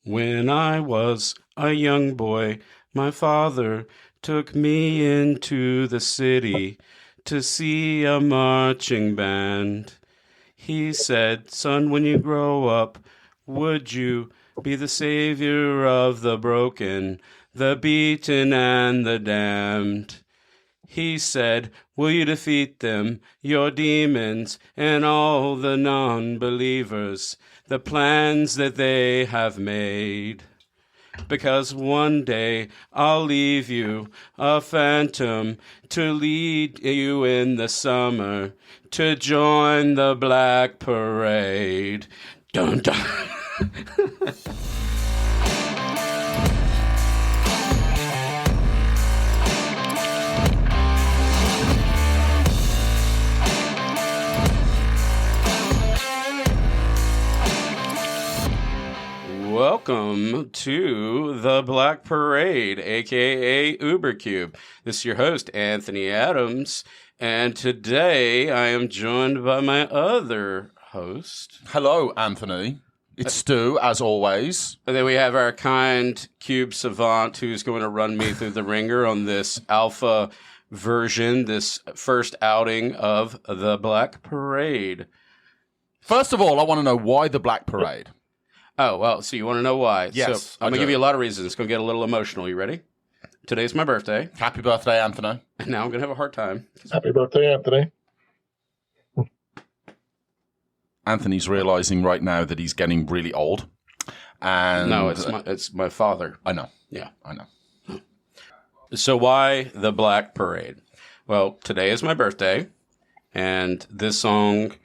When I was a young boy, my father took me into the city to see a marching band. He said, "Son, when you grow up, would you be the savior of the broken, the beaten, and the damned?" He said, "Will you defeat them, your demons, and all the non-believers, the plans that they have made? Because one day I'll leave you, a phantom, to lead you in the summer, to join the Black Parade." Dun dun. Welcome to the Black Parade, aka Ubercube. This is your host, Anthony Adams, and today I am joined by my other host. Hello, Anthony. It's Stu, as always. And then we have our kind cube savant who's going to run me through the ringer on this alpha version, this first outing of the Black Parade. First of all, I want to know why the Black Parade. Oh, well, so you want to know why? Yes, So I'm going to give you a lot of reasons. It's going to get a little emotional. You ready? Today's my birthday. Happy birthday, Anthony. And now I'm going to have a hard time. Happy birthday, Anthony. Anthony's realizing right now that he's getting really old. And No, it's my father. I know. Yeah. I know. So why the Black Parade? Well, today is my birthday, and this song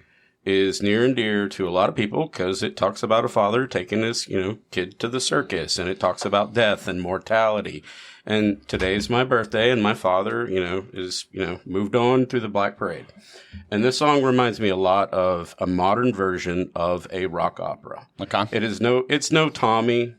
is near and dear to a lot of people because it talks about a father taking his, kid to the circus, and it talks about death and mortality. And today's my birthday, and my father, is, moved on through the Black Parade. And this song reminds me a lot of a modern version of a rock opera. Okay. It's no Tommy.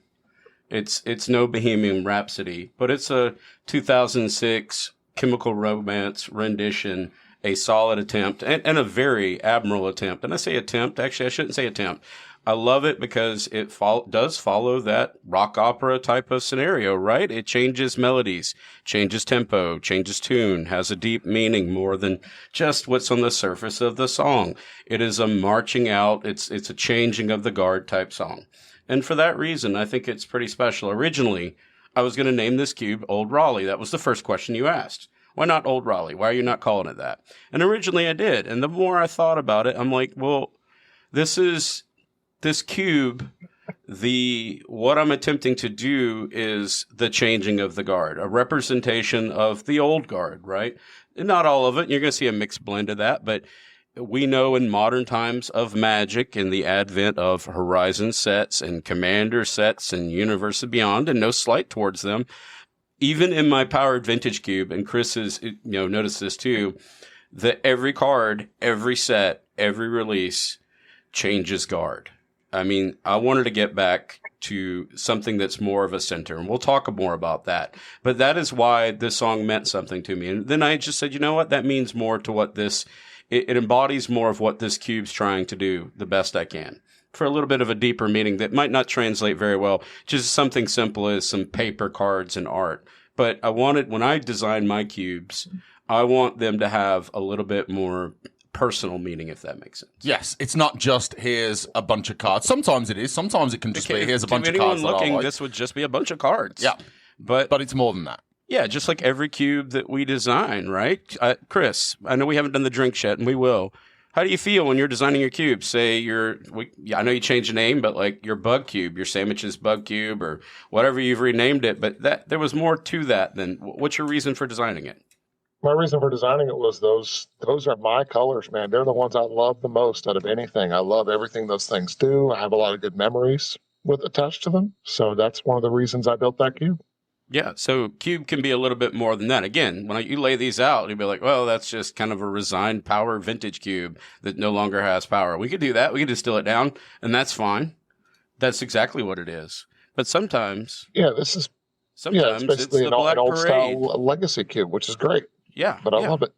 It's no Bohemian Rhapsody, but it's a 2006 Chemical Romance rendition, a solid attempt, and a very admirable attempt. And I say attempt, actually, I shouldn't say attempt. I love it because it does follow that rock opera type of scenario, right? It changes melodies, changes tempo, changes tune, has a deep meaning more than just what's on the surface of the song. It is a marching out, it's a changing of the guard type song. And for that reason, I think it's pretty special. Originally, I was going to name this cube Old Raleigh. That was the first question you asked. Why not Old Raleigh? Why are you not calling it that? And originally I did. And the more I thought about it, I'm like, well, this cube, what I'm attempting to do is the changing of the guard, a representation of the old guard, right? And not all of it. You're going to see a mixed blend of that, but we know in modern times of Magic and the advent of Horizon sets and Commander sets and Universe Beyond, and no slight towards them, even in my powered vintage cube, and Chris has noticed this too, that every card, every set, every release changes guard. I mean, I wanted to get back to something that's more of a center, and we'll talk more about that. But that is why this song meant something to me. And then I just said, you know what? That means more to what it embodies more of what this cube's trying to do the best I can, for a little bit of a deeper meaning that might not translate very well, just something simple as some paper cards and art. But when I design my cubes, I want them to have a little bit more personal meaning, if that makes sense. Yes, it's not just here's a bunch of cards. Sometimes it is. Sometimes it can just be here's a bunch of cards. To anyone looking, this would just be a bunch of cards. Yeah, but it's more than that. Yeah, just like every cube that we design, right? Chris, I know we haven't done the drinks yet, and we will. How do you feel when you're designing your cube? Say I know you changed the name, but like your bug cube, your sandwiches bug cube, or whatever you've renamed it. But there was more to that than what's your reason for designing it? My reason for designing it was those are my colors, man. They're the ones I love the most out of anything. I love everything those things do. I have a lot of good memories attached to them. So that's one of the reasons I built that cube. Yeah, so cube can be a little bit more than that. Again, when you lay these out, you'd be like, well, that's just kind of a resigned power vintage cube that no longer has power. We could do that. We could distill it down, and that's fine. That's exactly what it is. But sometimes... it's basically an old style legacy cube, which is great. Yeah. But I love it.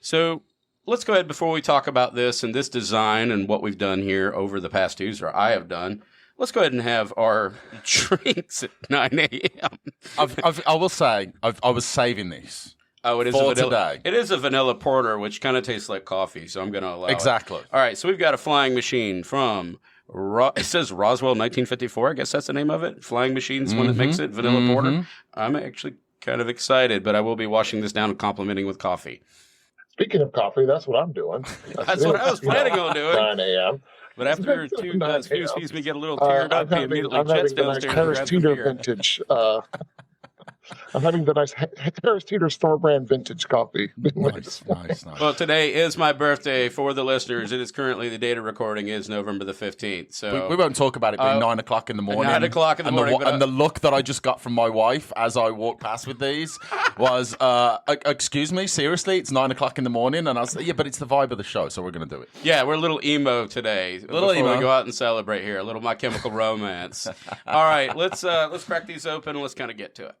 So let's go ahead before we talk about this and this design and what we've done here over the past 2 years, or I have done. let's go ahead and have our drinks at 9 a.m. I will say, I was saving this. Oh, it is for a vanilla. today. It is a vanilla porter, which kind of tastes like coffee, so I'm going to allow Exactly. it. All right, so we've got a flying machine from, it says Roswell 1954. I guess that's the name of it. Flying Machine's one that makes it, vanilla porter. I'm actually kind of excited, but I will be washing this down and complimenting with coffee. Speaking of coffee, that's what I'm doing. That's what I was planning on doing. 9 a.m. But after two snooze feeds me get a little teared up, he immediately jets downstairs and grabs the beer. Vintage. I'm having the nice Harris Teeter store brand vintage coffee. Nice. Well, today is my birthday for the listeners. It is currently, the date of recording is November the 15th. So we won't talk about it being 9 o'clock in the morning. 9 o'clock in the morning. And the look that I just got from my wife as I walked past with these was, excuse me, seriously, it's 9 o'clock in the morning? And I was like, yeah, but it's the vibe of the show, so we're going to do it. Yeah, we're a little emo today. Before we go out and celebrate here. A little My Chemical Romance. All right, let's crack these open and let's kind of get to it.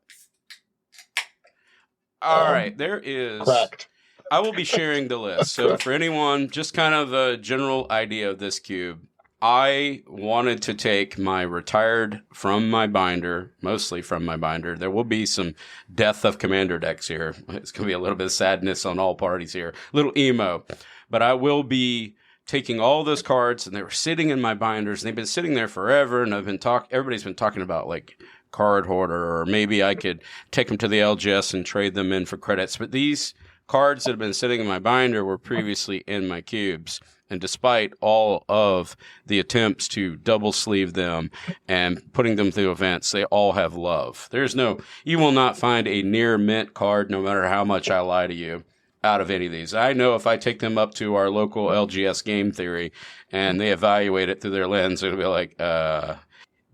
All right, there is. Cracked. I will be sharing the list. So for anyone, just kind of a general idea of this cube. I wanted to take my retired from my binder, mostly from my binder. There will be some Death of Commander decks here. It's going to be a little bit of sadness on all parties here. A little emo. But I will be taking all those cards, and they were sitting in my binders, and they've been sitting there forever, and everybody's been talking about, like, card hoarder, or maybe I could take them to the LGS and trade them in for credits. But these cards that have been sitting in my binder were previously in my cubes. And despite all of the attempts to double sleeve them and putting them through events, they all have love. You will not find a near mint card, no matter how much I lie to you, out of any of these. I know if I take them up to our local LGS Game Theory and they evaluate it through their lens, it'll be like,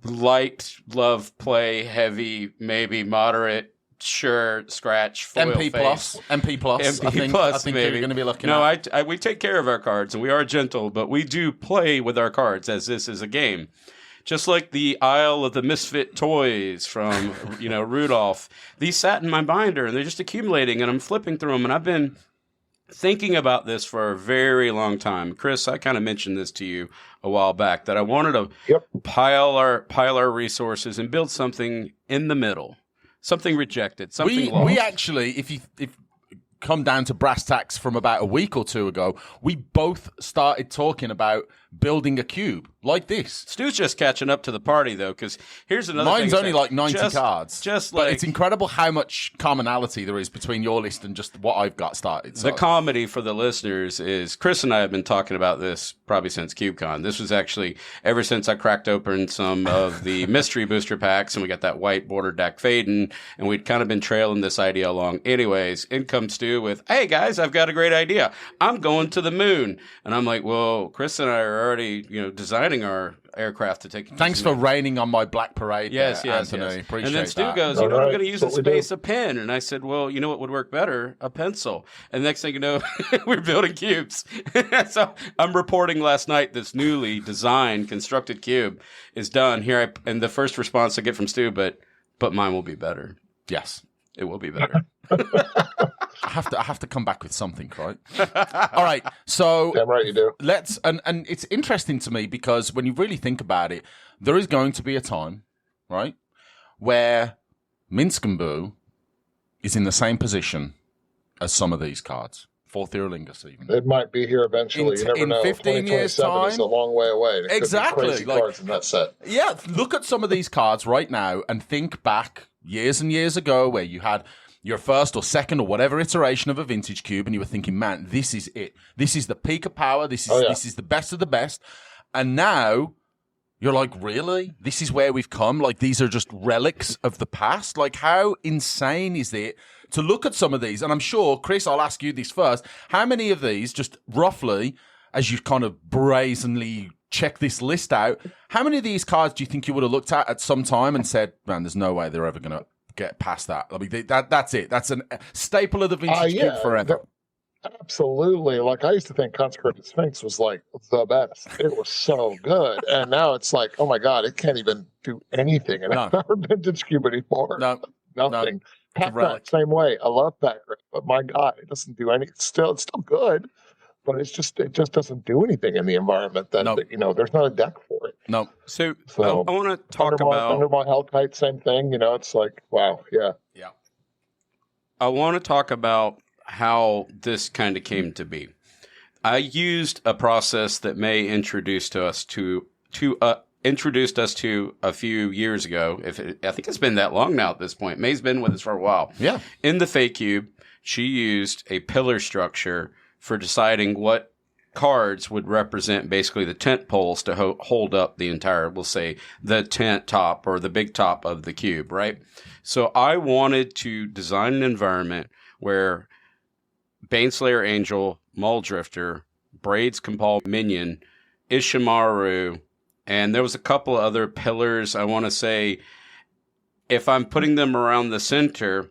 light, love, play, heavy, maybe moderate, sure, scratch, foil MP face. MP plus. I think maybe. you're going to be looking at. No, we take care of our cards, and we are gentle, but we do play with our cards as this is a game. Just like the Isle of the Misfit Toys from, Rudolph. These sat in my binder, and they're just accumulating, and I'm flipping through them, and I've been thinking about this for a very long time. Chris, I kind of mentioned this to you a while back, that I wanted to pile our resources and build something in the middle, something rejected, something lost. We actually, if come down to brass tacks from about a week or two ago, we both started talking about building a cube like this. Stu's just catching up to the party, though, because here's another thing. Mine's only like 90 cards. But it's incredible how much commonality there is between your list and just what I've got started. So. The comedy for the listeners is Chris and I have been talking about this probably since CubeCon. This was actually ever since I cracked open some of the mystery booster packs and we got that white border deck fading, and we'd kind of been trailing this idea along. Anyways, in comes Stu with, hey guys, I've got a great idea. I'm going to the moon. And I'm like, well, Chris and I are already, designing our aircraft to take. Thanks for raining on my Black Parade. Yes, Anthony. Yes. Appreciate and then Stu that. goes, I'm going to use in space a pen. And I said, well, you know what would work better? A pencil. And next thing you know, we're building cubes. So I'm reporting last night this newly designed, constructed cube is done. And the first response I get from Stu, but mine will be better. Yes. It will be better. I have to come back with something, right? All right. So damn right you do. Let's and it's interesting to me because when you really think about it, there is going to be a time, right, where Minsk and Boo is in the same position as some of these cards. For Theolingus, even. It might be here eventually. You never know. 15 years' time, is a long way away. It exactly. Could be crazy cards in that set. Yeah, look at some of these cards right now and think back years and years ago where you had your first or second or whatever iteration of a vintage cube and you were thinking, man, this is it. This is the peak of power. This is the best of the best. And now you're like, really? This is where we've come? Like, these are just relics of the past? Like, how insane is it to look at some of these? And I'm sure, Chris, I'll ask you this first. How many of these, just roughly, as you kind of brazenly check this list out, how many of these cards do you think you would have looked at some time and said, man, there's no way they're ever going to get past that? I mean, that's it. That's a staple of the vintage cube forever. Absolutely. Like, I used to think Consecrated Sphinx was like the best. It was so good. And now it's like, oh my God, it can't even do anything. And I've never vintage cube anymore. No. Nothing. Pac-Man, same way. I love Pac-Man, but my God, it doesn't do anything. It's still good. but it just doesn't do anything in the environment. That Nope. there's not a deck for it. No. So So I want to talk about Thunderbolt Hellkite, same thing. It's like, wow, yeah. Yeah. I want to talk about how this kind of came to be. I used a process that May introduced us to a few years ago. I think it's been that long now at this point. May's been with us for a while. Yeah. In the Fake Cube, she used a pillar structure for deciding what cards would represent basically the tent poles to hold up the entire, we'll say, the tent top or the big top of the cube, right? So I wanted to design an environment where Baneslayer Angel, Muldrifter, Braids Compal Minion, Ishimaru, and there was a couple of other pillars. I want to say, if I'm putting them around the center,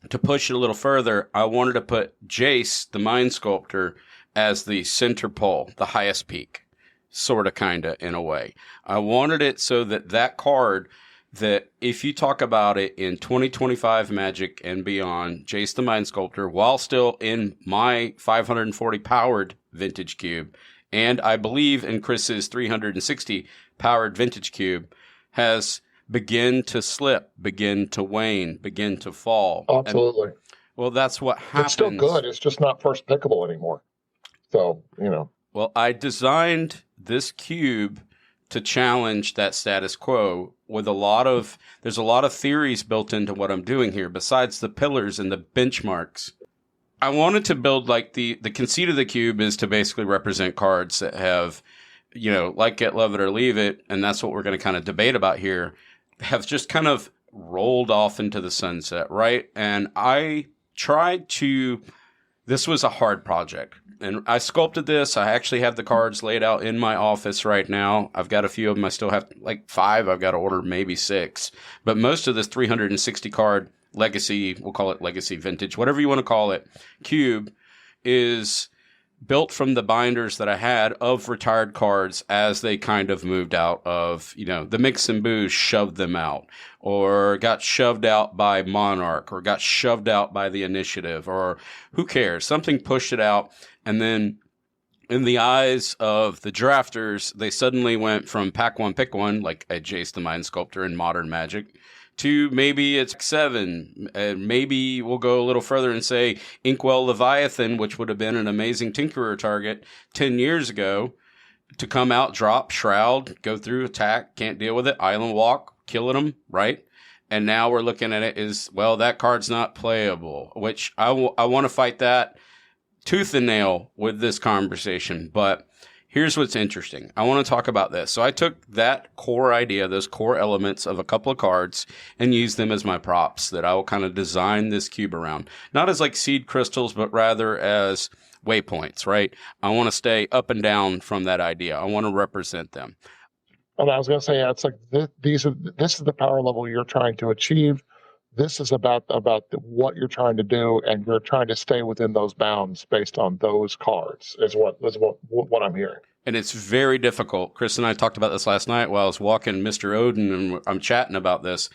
to push it a little further, I wanted to put Jace, the Mind Sculptor, as the center pole, the highest peak, sort of, kind of, in a way. I wanted it so that card, that if you talk about it in 2025 Magic and beyond, Jace the Mind Sculptor, while still in my 540 powered Vintage Cube, and I believe in Chris's 360 powered Vintage Cube, has begin to slip, begin to wane, begin to fall. Absolutely. Well, that's what happens. It's still good. It's just not first pickable anymore. So, Well, I designed this cube to challenge that status quo with there's a lot of theories built into what I'm doing here, besides the pillars and the benchmarks. I wanted to build, like, the conceit of the cube is to basically represent cards that have, like Get Love It or Leave It, and that's what we're going to kind of debate about here, have just kind of rolled off into the sunset, right? And I tried to, this was a hard project. And I sculpted this. I actually have the cards laid out in my office right now. I've got a few of them. I still have like 5. I've got to order maybe 6. But most of this 360 card legacy, we'll call it legacy vintage, whatever you want to call it, cube is built from the binders that I had of retired cards as they kind of moved out of, the Mix and Booze shoved them out, or got shoved out by Monarch, or got shoved out by the Initiative, or who cares? Something pushed it out. And then in the eyes of the drafters, they suddenly went from pack one, pick one, like a Jace the Mind Sculptor in Modern Magic, to maybe it's 7. And maybe we'll go a little further and say Inkwell Leviathan, which would have been an amazing Tinkerer target 10 years ago, to come out, drop, shroud, go through, attack, can't deal with it, Island Walk, killing them, right? And now we're looking at it as, well, that card's not playable, which I want to fight that tooth and nail with this conversation. But here's what's interesting. I want to talk about this. So I took that core idea, those core elements of a couple of cards, and used them as my props that I will kind of design this cube around. Not as like seed crystals, but rather as waypoints, right? I want to stay up and down from that idea. I want to represent them. And I was going to say, it's like this is the power level you're trying to achieve. This is about what you're trying to do, and you're trying to stay within those bounds based on those cards. Is what I'm hearing. And it's very difficult. Chris and I talked about this last night while I was walking Mr. Odin, and I'm chatting about this.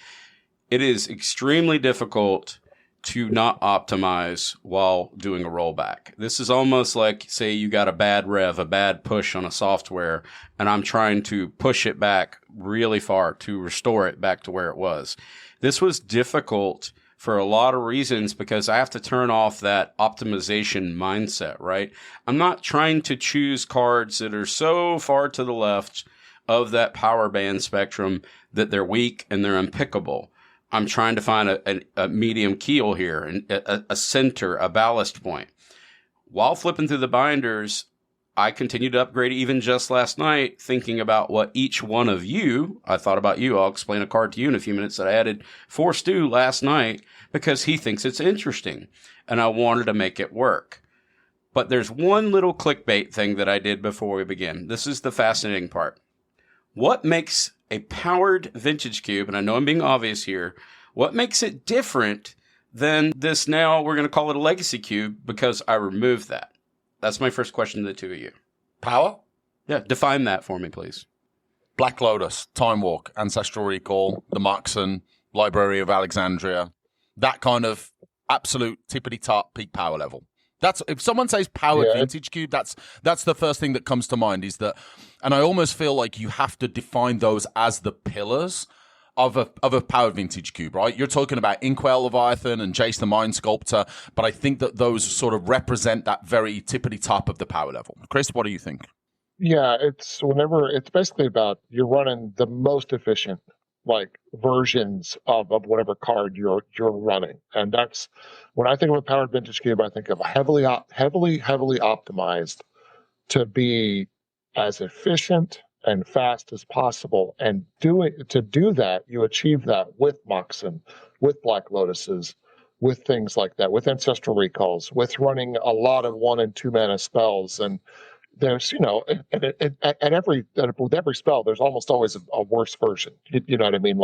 It is extremely difficult to not optimize while doing a rollback. This is almost like, say you got a bad rev, a bad push on a software, and I'm trying to push it back really far to restore it back to where it was. This was difficult for a lot of reasons because I have to turn off that optimization mindset, right? I'm not trying to choose cards that are so far to the left of that power band spectrum that they're weak and they're unpickable. I'm trying to find a medium keel here, and a center, a ballast point. While flipping through the binders, I continued to upgrade even just last night, thinking about what each one of you, I thought about you, I'll explain a card to you in a few minutes that I added for Stu last night because he thinks it's interesting, and I wanted to make it work. But there's one little clickbait thing that I did before we begin. This is the fascinating part. What makes a powered vintage cube, and I know I'm being obvious here, what makes it different than this now, we're going to call it a legacy cube, because I removed that? That's my first question to the two of you. Power? Yeah, define that for me, please. Black Lotus, Time Walk, Ancestral Recall, the Moxon, Library of Alexandria, that kind of absolute tippity-top peak power level. That's if someone says powered Yeah, vintage cube, that's the first thing that comes to mind is that, and I almost feel like you have to define those as the pillars of a powered vintage cube, right? You're talking about Inkwell Leviathan and Jace the Mind Sculptor, but I think that those sort of represent that very tippity top of the power level. Chris, what do you think? yeah. It's basically about you're running the most efficient like versions of whatever card you're running, and that's when I think of a powered vintage cube. I think of heavily optimized to be as efficient and fast as possible. And to do that, you achieve that with Moxen, with Black Lotuses, with things like that, with Ancestral Recalls, with running a lot of 1 and 2 mana spells. And there's, with every spell, there's almost always a worse version. You know what I mean?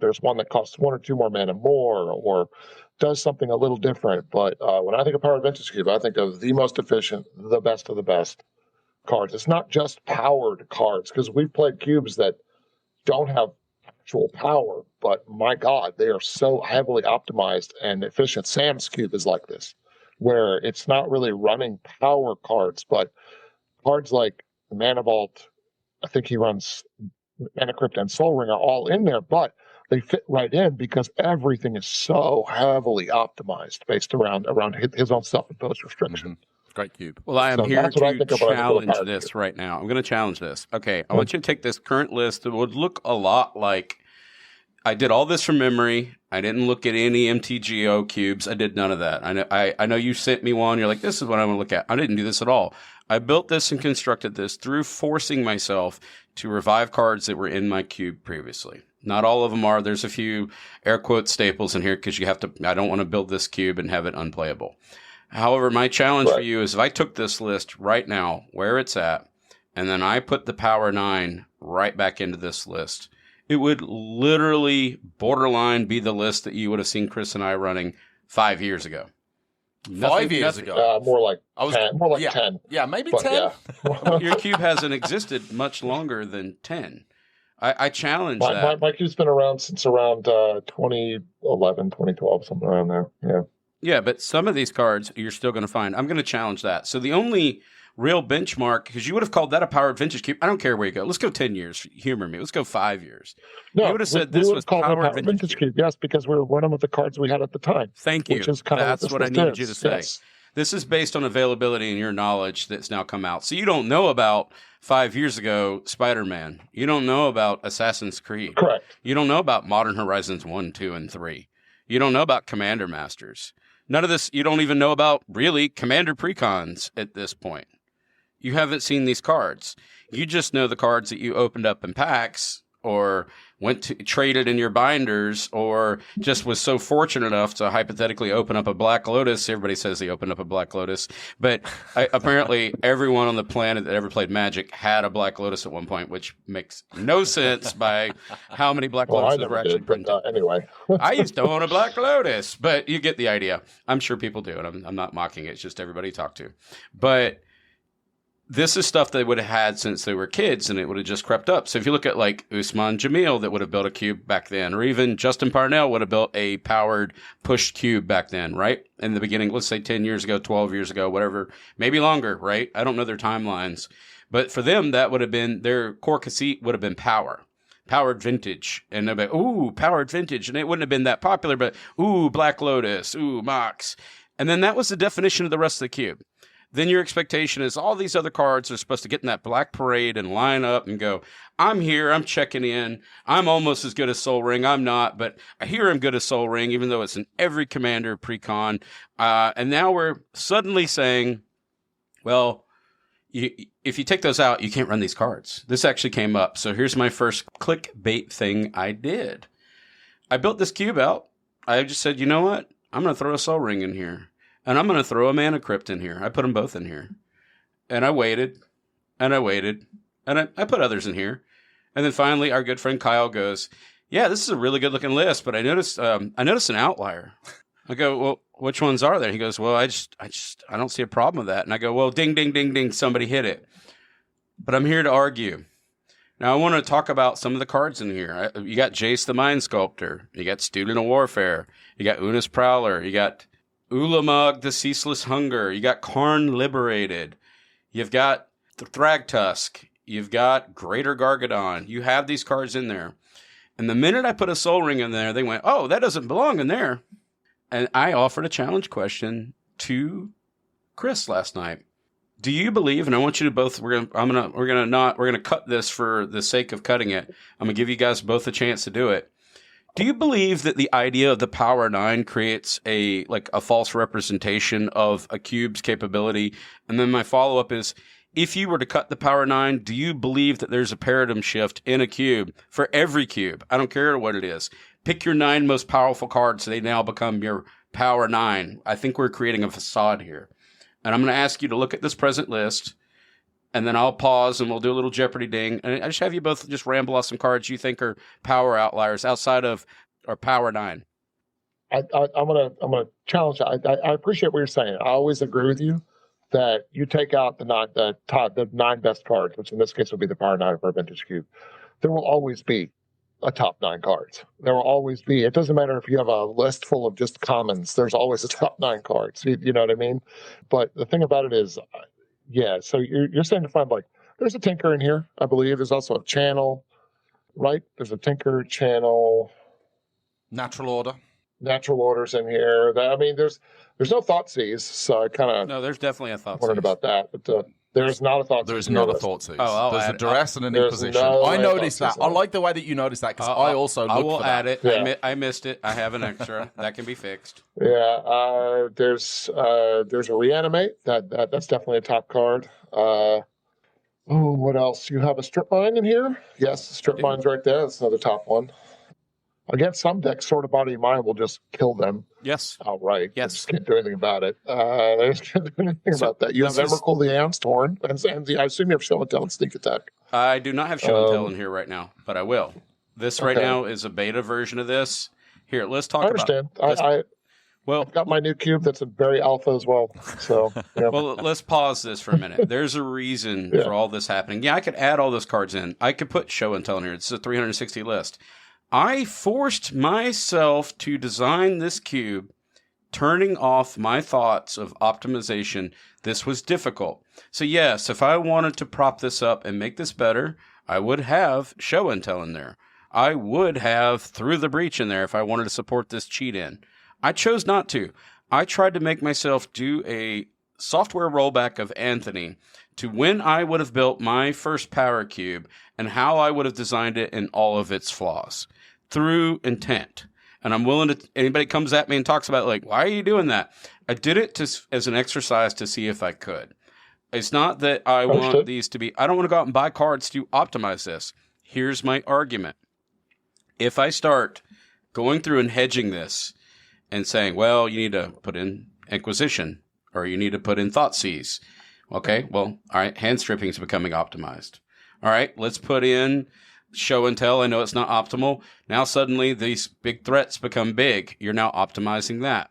There's one that costs 1 or 2 more mana more, or does something a little different. But when I think of Powered Vintage Cube, I think of the most efficient, the best of the best cards. It's not just powered cards, because we've played cubes that don't have actual power, but my God, they are so heavily optimized and efficient. Sam's cube is like this, where it's not really running power cards, but cards like Mana Vault, I think he runs Mana Crypt and Soul Ring are all in there, but they fit right in because everything is so heavily optimized based around his own self-imposed restriction. Mm-hmm. Great cube. Well, I am So here that's what I to think of when I think of a challenge powered this cube. right now. I'm going to challenge this. Okay, I want you to take this current list. It would look a lot like I did all this from memory. I didn't look at any MTGO cubes. I did none of that. I know you sent me one. You're like, this is what I want to look at. I didn't do this at all. I built this and constructed this through forcing myself to revive cards that were in my cube previously. Not all of them are. There's a few air quote staples in here because I don't want to build this cube and have it unplayable. However, my challenge for you is if I took this list right now, where it's at, and then I put the Power 9 right back into this list, it would literally borderline be the list that you would have seen Chris and I running 5 years ago. 5 years ago? More like 10. Yeah, maybe But 10. yeah. Your cube hasn't existed much longer than 10. I challenge that. My cube's been around since around 2011, 2012, something around there. Yeah. Yeah, but some of these cards you're still going to find. I'm going to challenge that. So the only real benchmark, because you would have called that a powered vintage cube. I don't care where you go. Let's go 10 years. Humor me. Let's go 5 years. No, you would have said this was powered vintage cube. Yes, because we were running with the cards we had at the time. Thank you. Which is kind That's of what I needed you to say. Yes. This is based on availability and your knowledge that's now come out. So you don't know about 5 years ago Spider-Man. You don't know about Assassin's Creed. Correct. You don't know about Modern Horizons 1, 2, and 3. You don't know about Commander Masters. None of this, you don't even know about, really, Commander Precons at this point. You haven't seen these cards. You just know the cards that you opened up in packs or went to traded in your binders or just was so fortunate enough to hypothetically open up a Black Lotus. Everybody says they opened up a Black Lotus, but apparently everyone on the planet that ever played Magic had a Black Lotus at one point, which makes no sense by how many Black Lotuses were actually printed. Anyway. I used to own a Black Lotus, but you get the idea. I'm sure people do, and I'm not mocking it. It's just everybody you talk to. But this is stuff they would have had since they were kids, and it would have just crept up. So if you look at like Usman Jamil that would have built a cube back then, or even Justin Parnell would have built a powered pushed cube back then, right? In the beginning, let's say 10 years ago, 12 years ago, whatever, maybe longer, right? I don't know their timelines. But for them, that would have been, their core conceit would have been powered vintage. And they'd be, ooh, powered vintage. And it wouldn't have been that popular, but ooh, Black Lotus, ooh, Mox. And then that was the definition of the rest of the cube. Then your expectation is all these other cards are supposed to get in that black parade and line up and go, I'm here, I'm checking in, I'm almost as good as Soul Ring, I'm not, but I hear I'm good as Soul Ring, even though it's in every Commander pre-con. And now we're suddenly saying, well, if you take those out, you can't run these cards. This actually came up. So here's my first clickbait thing I did. I built this cube out. I just said, you know what? I'm going to throw a Soul Ring in here. And I'm going to throw a Mana Crypt in here. I put them both in here. And I waited. And I waited. And I put others in here. And then finally, our good friend Kyle goes, yeah, this is a really good looking list, but I noticed an outlier. I go, well, which ones are there? He goes, well, I don't see a problem with that. And I go, well, ding, ding, ding, ding, somebody hit it. But I'm here to argue. Now, I want to talk about some of the cards in here. You got Jace the Mind Sculptor. You got Student of Warfare. You got Una's Prowler. You got Ulamog, the Ceaseless Hunger. You got Karn Liberated. You've got Thragtusk. You've got Greater Gargadon. You have these cards in there. And the minute I put a Soul Ring in there, they went, oh, that doesn't belong in there. And I offered a challenge question to Chris last night. Do you believe, and I want you to both, we're gonna cut this for the sake of cutting it. I'm gonna give you guys both a chance to do it. Do you believe that the idea of the Power 9 creates a false representation of a cube's capability? And then my follow-up is, if you were to cut the Power 9, do you believe that there's a paradigm shift in a cube for every cube? I don't care what it is. Pick your 9 most powerful cards. They now become your Power 9. I think we're creating a facade here. And I'm going to ask you to look at this present list, and then I'll pause and we'll do a little Jeopardy ding. And I just have you both just ramble off some cards you think are power outliers outside of our Power 9. I'm gonna challenge. I appreciate what you're saying. I always agree with you that you take out the 9 best cards, which in this case would be the Power 9 for a vintage cube. There will always be a top 9 cards. There will always be. It doesn't matter if you have a list full of just commons. There's always a top 9 cards. You know what I mean? But the thing about it is, yeah. So you're saying to find there's a Tinker in here. I believe there's also a Channel, right? There's a Tinker, Channel, Natural Orders in here. There's no Thoughtseize. So I kind of there's definitely a Thoughtseize. wondered about that, but. There's not a Thoughtseize. There's not a Thoughtseize. Oh, there's a duress and an imposition. No I noticed that. I like the way that you noticed that because I also looked I will for add that. it. Yeah. I missed it. I have an extra. That can be fixed. Yeah. There's a Reanimate. That's definitely a top card. What else? You have a Strip Mine in here? Yes, the Strip Mine's right there. That's another top one. Against some decks, Sword of Body and Mind will just kill them Yes. outright. Yes. They just can't do anything about it. They just can't do anything about that. You have Emrakul the Aeon's Torn, and I assume you have Show and Tell and Sneak Attack. I do not have Show and Tell in here right now, but I will. This right Okay. now is a beta version of this. Here, let's talk I understand. Well, I've got my new cube that's a very alpha as well. So, yeah. well, let's pause this for a minute. There's a reason for all this happening. Yeah, I could add all those cards in. I could put Show and Tell in here. It's a 360 list. I forced myself to design this cube, turning off my thoughts of optimization. This was difficult. So yes, if I wanted to prop this up and make this better, I would have Show and Tell in there. I would have Through the Breach in there if I wanted to support this cheat in. I chose not to. I tried to make myself do a software rollback of Anthony to when I would have built my first power cube and how I would have designed it in all of its flaws through intent. And I'm willing to, anybody comes at me and talks about why are you doing that? I did it as an exercise to see if I could. It's not that I want these to be, I don't want to go out and buy cards to optimize this. Here's my argument. If I start going through and hedging this and saying, well, you need to put in Inquisition or you need to put in Thoughtseize. Okay, well, all right, hand stripping is becoming optimized. All right, let's put in Show and Tell. I know it's not optimal. Now suddenly these big threats become big. You're now optimizing that.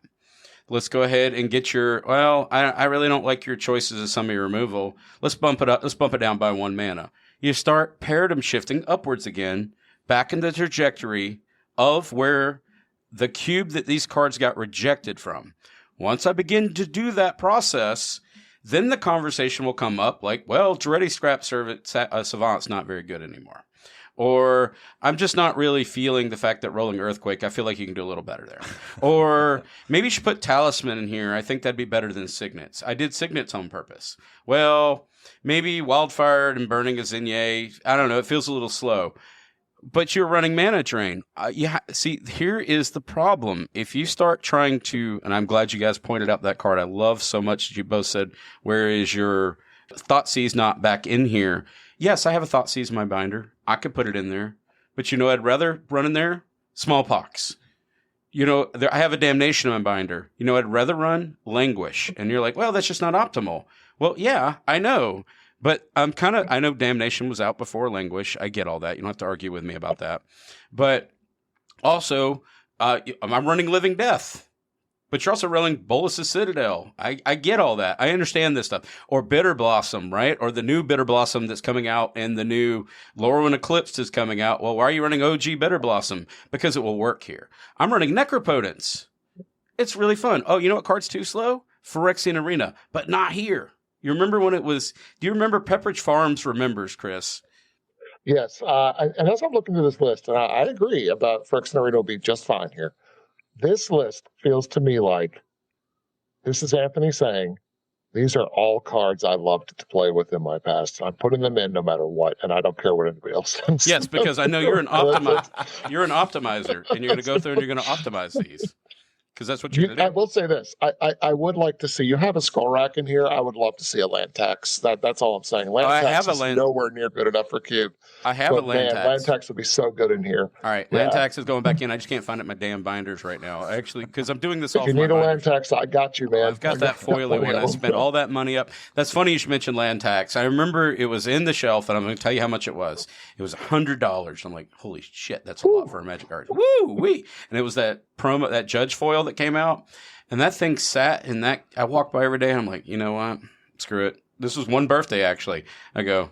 Let's go ahead and get I really don't like your choices of some of your removal. Let's bump it up. Let's bump it down by 1 mana. You start paradigm shifting upwards again, back in the trajectory of where the cube that these cards got rejected from. Once I begin to do that process, then the conversation will come up Jaretti Scrap Savant's not very good anymore. Or I'm just not really feeling the fact that Rolling Earthquake, I feel like you can do a little better there. Or maybe you should put Talisman in here. I think that'd be better than Signets. I did Signets on purpose. Well, maybe Wildfire and Burning a Zinye. I don't know. It feels a little slow. But you're running mana drain. See, here is the problem. If you start trying to, and I'm glad you guys pointed out that card. I love so much that you both said, where is your Thoughtseize not back in here? Yes, I have a Thoughtseize in my binder. I could put it in there. But you know I'd rather run in there? Smallpox. I have a Damnation in my binder. I'd rather run Languish. And you're like, well, that's just not optimal. Well, yeah, I know. But I know Damnation was out before Languish. I get all that. You don't have to argue with me about that. But also, I'm running Living Death. But you're also running Bolus's Citadel. I get all that. I understand this stuff. Or Bitter Blossom, right? Or the new Bitter Blossom that's coming out and the new Lorwyn Eclipsed is coming out. Well, why are you running OG Bitter Blossom? Because it will work here. I'm running Necropotence. It's really fun. Oh, you know what card's too slow? Phyrexian Arena, but not here. You remember when it was? Do you remember Pepperidge Farms remembers, Chris? Yes. And as I'm looking through this list, and I agree about Phyrexian Arena will be just fine here. This list feels to me like this is Anthony saying, these are all cards I loved to play with in my past. I'm putting them in no matter what, and I don't care what anybody else thinks. Yes, because I know you're an you're an optimizer, and you're going to go through and you're going to optimize these. Because that's what you're going to do. I will say this. I would like to see, you have a skull rack in here. I would love to see a land tax. That's all I'm saying. Land tax is nowhere near good enough for Cube. I have a land tax. Land tax would be so good in here. All right. Land tax is going back in. I just can't find it in my damn binders right now. Actually, because I'm doing this off If you need a land tax, I got you, man. I've got that foiling one. I spent all that money up. That's funny you should mention land tax. I remember it was in the shelf, and I'm going to tell you how much it was. It was $100. I'm like, holy shit, that's a lot for a Magic card. Woo-wee. And it was that promo, that Judge foil that came out. And that thing sat in that. I walked by every day, and I'm like, you know what? Screw it. This was one birthday, actually. I go,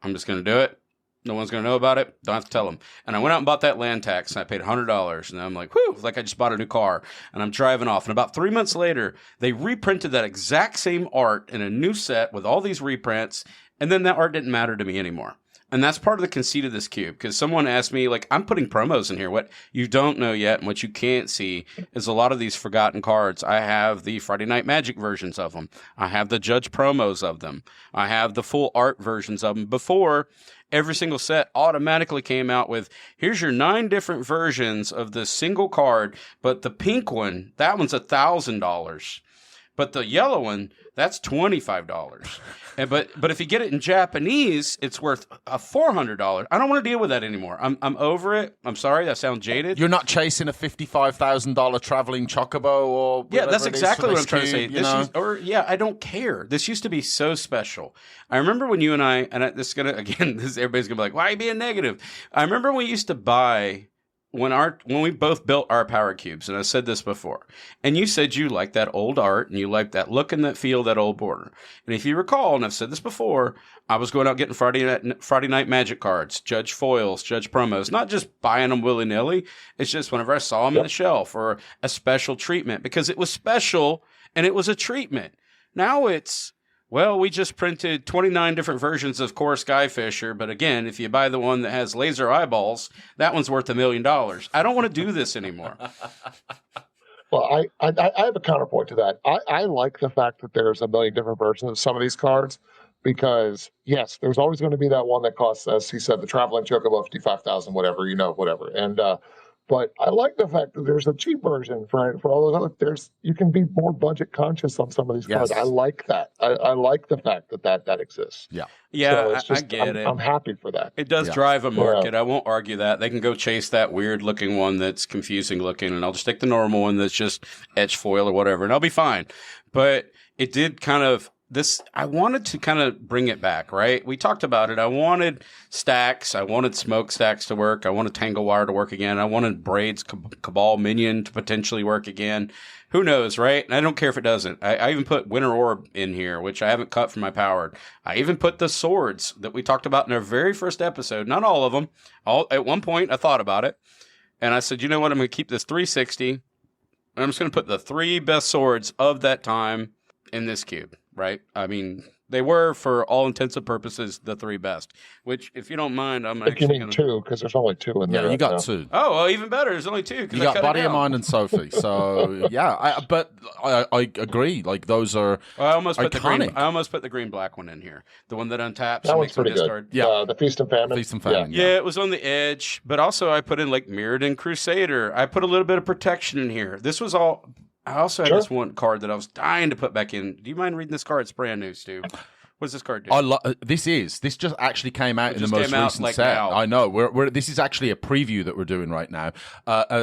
I'm just going to do it. No one's going to know about it. Don't have to tell them. And I went out and bought that land tax, and I paid $100. And I'm like, whew, like I just bought a new car. And I'm driving off. And about 3 months later, they reprinted that exact same art in a new set with all these reprints. And then that art didn't matter to me anymore. And that's part of the conceit of this cube, because someone asked me, like, I'm putting promos in here. What you don't know yet and what you can't see is a lot of these forgotten cards. I have the Friday Night Magic versions of them. I have the Judge promos of them. I have the full art versions of them. Before, every single set automatically came out with, here's your 9 different versions of this single card, but the pink one, that one's $1,000. But the yellow one, that's $25. And but if you get it in Japanese, it's worth $400. I don't want to deal with that anymore. I'm over it. I'm sorry, that sounds jaded. You're not chasing a $55,000 traveling chocobo or yeah, that's exactly what I'm trying to say. I don't care. This used to be so special. I remember when you and I, this is gonna again, everybody's gonna be like, why are you being negative? I remember we used to buy. When we both built our power cubes, and I said this before, and you said you like that old art and you like that look and that feel, that old border. And if you recall, and I've said this before, I was going out getting Friday Night Magic cards, Judge foils, Judge promos, not just buying them willy-nilly. It's just whenever I saw them in the shelf or a special treatment, because it was special and it was a treatment. Now it's, well, we just printed 29 different versions of Core Skyfisher, but again, if you buy the one that has laser eyeballs, that one's worth $1 million. I don't want to do this anymore. Well, I have a counterpoint to that. I like the fact that there's a million different versions of some of these cards because, yes, there's always going to be that one that costs, as he said, the traveling chocobo, 55,000, whatever, whatever. And but I like the fact that there's a cheap version for all those other. You can be more budget conscious on some of these cards. I like that. I like the fact that exists. Yeah, yeah, I get it. I'm happy for that. It does drive a market. I won't argue that. They can go chase that weird looking one that's confusing looking, and I'll just take the normal one that's just etch foil or whatever, and I'll be fine. But it did kind of. I wanted to kind of bring it back, right? We talked about it. I wanted stacks. I wanted smokestacks to work. I wanted Tangle Wire to work again. I wanted Braids Cabal Minion to potentially work again. Who knows, right? And I don't care if it doesn't. I even put Winter Orb in here, which I haven't cut from my powered. I even put the swords that we talked about in our very first episode. Not all of them. At one point, I thought about it. And I said, you know what? I'm going to keep this 360. And I'm just going to put the 3 best swords of that time in this cube. Right? I mean, they were, for all intents and purposes, the 3 best. Which, if you don't mind, I'm actually going to... 2, because there's only 2 in there. Yeah, you got 2. Oh, well, even better. There's only 2. You got Body of Mine and Sophie. So, yeah. But I agree. Like, those are I almost iconic. put the green-black one in here. The one that untaps. That one's pretty good. Yeah. The Feast and Famine. Feast and Famine, yeah, it was on the edge. But also, I put in, like, Mirrodin Crusader. I put a little bit of protection in here. This was all... I also had this one card that I was dying to put back in. Do you mind reading this card? It's brand new, Stu. What does this card do? This just actually came out in the most recent set. Now. I know. This is actually a preview that we're doing right now.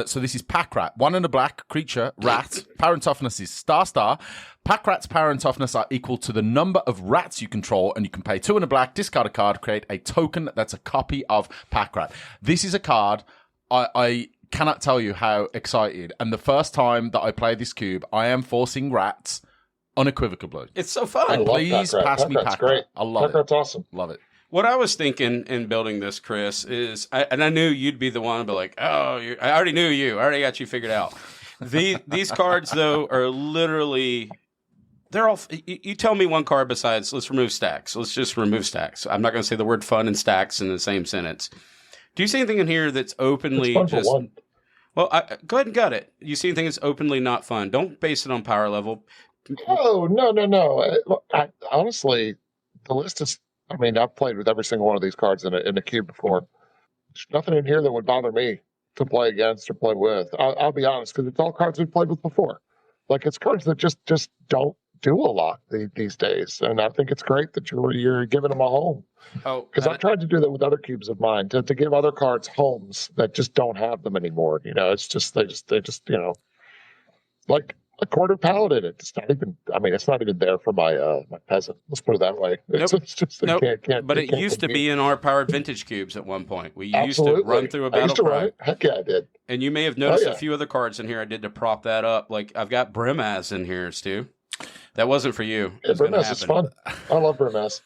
So this is Pack Rat. 1 and a black creature, rat. Power and toughness is star. Pack Rat's power and toughness are equal to the number of rats you control, and you can pay 2 and a black, discard a card, create a token that's a copy of Pack Rat. This is a card I cannot tell you how excited. And the first time that I play this cube, I am forcing rats unequivocally. It's so fun. And please pass me Pack Rat. I love it. Pack Rat's awesome. Love it. What I was thinking in building this, Chris, is, and I knew you'd be the one to be like, oh, I already knew you. I already got you figured out. These cards, though, are literally, they're all, you tell me one card besides, let's remove stacks. Let's just remove stacks. I'm not going to say the word fun and stacks in the same sentence. Do you see anything in here that's openly It's fun just, for one. well, go ahead and gut it. You see anything that's openly not fun. Don't base it on power level. Oh, no. Honestly, the list is, I mean, I've played with every single one of these cards in a cube before. There's nothing in here that would bother me to play against or play with. I'll be honest, because it's all cards we've played with before. Like, it's cards that just don't do a lot these days. And I think it's great that you're giving them a home. Oh, Because I've tried to do that with other cubes of mine, to give other cards homes that just don't have them anymore. It's just they just like a quarter paladin. It's not even. I mean, it's not even there for my my peasant. Let's put it that way. It's just nope. can't. But it used to be in our powered vintage cubes at one point. We used to run through a I used battle to run cry. it. Heck yeah, I did. And you may have noticed yeah. a few other cards in here I did to prop that up. Like I've got Brimaz in here, Stu. That wasn't for you. Yeah, Brimaz is fun. I love Brimaz.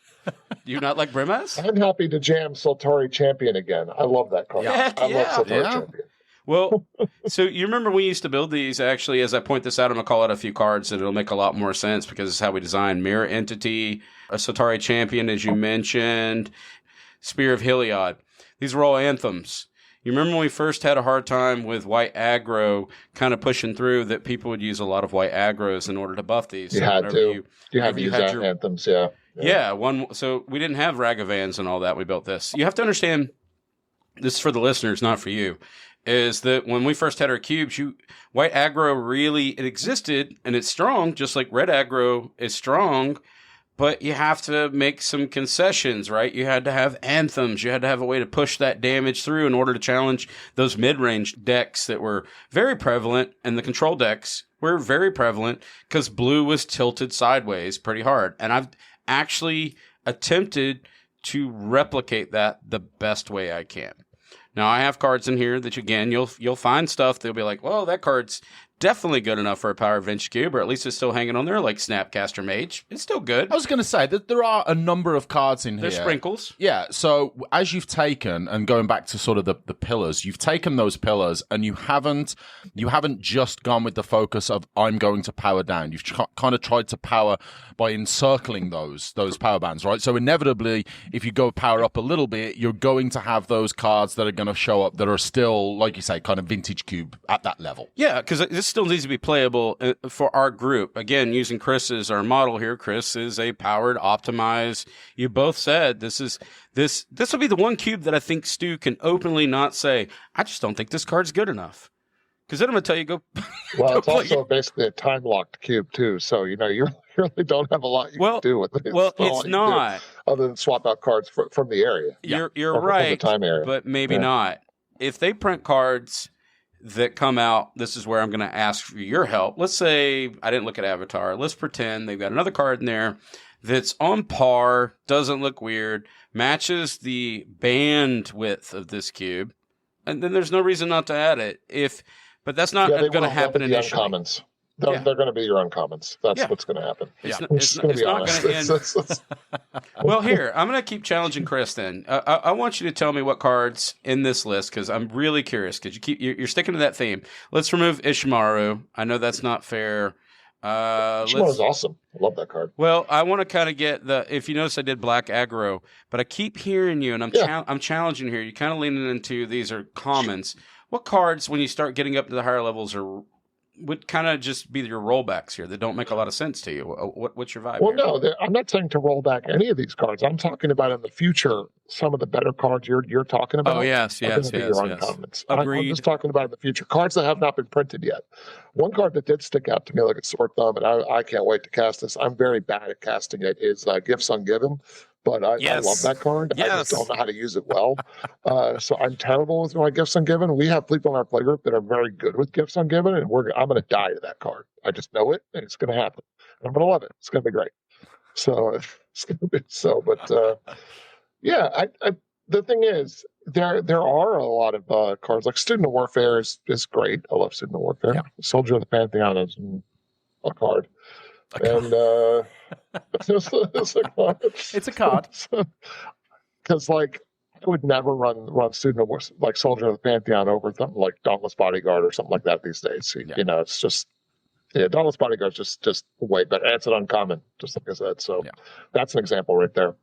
Do you not like Brimaz? I'm happy to jam Sultari Champion again. I love that card. Heck I love Sultari Yeah. Champion. Well, so you remember we used to build these, actually, as I point this out, I'm going to call out a few cards that it'll make a lot more sense because it's how we design Mirror Entity, a Sultari Champion, as you mentioned, Spear of Heliod. These were all anthems. You remember when we first had a hard time with white aggro kind of pushing through that people would use a lot of white aggros in order to buff these. You had to. You had whenever to you use had that your- anthems, yeah. Yeah, so we didn't have Ragavans and all that. We built this. You have to understand, this is for the listeners, not for you, is that when we first had our cubes, white aggro really, it existed and it's strong, just like red aggro is strong, but you have to make some concessions, right? You had to have anthems. You had to have a way to push that damage through in order to challenge those mid-range decks that were very prevalent, and the control decks were very prevalent because blue was tilted sideways pretty hard. And I've actually attempted to replicate that the best way I can. Now, I have cards in here that, again, you'll find stuff that'll be like, well, that card's definitely good enough for a Power Vintage Cube, or at least it's still hanging on there, like Snapcaster Mage. It's still good. I was going to say that there are a number of cards in here. There's sprinkles. Yeah, so as you've taken, and going back to sort of the pillars, you've taken those pillars and you haven't just gone with the focus of I'm going to power down. You've kind of tried to power by encircling those power bands, right? So inevitably, if you go power up a little bit, you're going to have those cards that are going to show up that are still, like you say, kind of vintage cube at that level. Yeah, because this still needs to be playable for our group. Again, using Chris as our model here. Chris is a powered, optimized. You both said this will be the one cube that I think Stu can openly not say, I just don't think this card's good enough. Because then I'm going to tell you, go. Well, it's also basically a time locked cube too, so you really don't have a lot you can do with it. Well, it's not other than swap out cards from the area. You're right, from the time area. But maybe not. If they print cards that come out, this is where I'm going to ask for your help. Let's say I didn't look at Avatar. Let's pretend they've got another card in there that's on par, doesn't look weird, matches the bandwidth of this cube, and then there's no reason not to add it. But that's not going to happen initially. Uncommons. They're going to be your uncommons. That's what's going to happen. It's It's not going going to end. Well, here, I'm going to keep challenging Chris then. I want you to tell me what cards in this list, because I'm really curious, because you're sticking to that theme. Let's remove Ishmaru. I know that's not fair. Ishmaru's awesome. I love that card. Well, I want to kind of get if you notice I did black aggro, but I keep hearing you, and I'm challenging here. You're kind of leaning into these are commons. What cards, when you start getting up to the higher levels, would kind of just be your rollbacks here that don't make a lot of sense to you? What's your vibe? Well, here? no, I'm not saying to roll back any of these cards. I'm talking about in the future, some of the better cards you're talking about. Oh, yes. Uncommons. Agreed. I'm just talking about in the future, cards that have not been printed yet. One card that did stick out to me like a sore thumb, and I can't wait to cast this. I'm very bad at casting it, is Gifts Ungiven. But I love that card. Yes. I just don't know how to use it well. So I'm terrible with my Gifts Ungiven. We have people in our playgroup that are very good with Gifts Ungiven, and I'm going to die to that card. I just know it, and it's going to happen. And I'm going to love it. It's going to be great. So it's going to be so. But the thing is, there are a lot of cards. Like Student of Warfare is great. I love Student of Warfare. Yeah. Soldier of the Pantheon is a card. And it's a card. It's a card. Because, would never run Student of, like Soldier of the Pantheon over something like Dauntless Bodyguard or something like that these days. Yeah. You know, it's just Dauntless Bodyguard's just way better. And it's an uncommon, just like I said. So that's an example right there.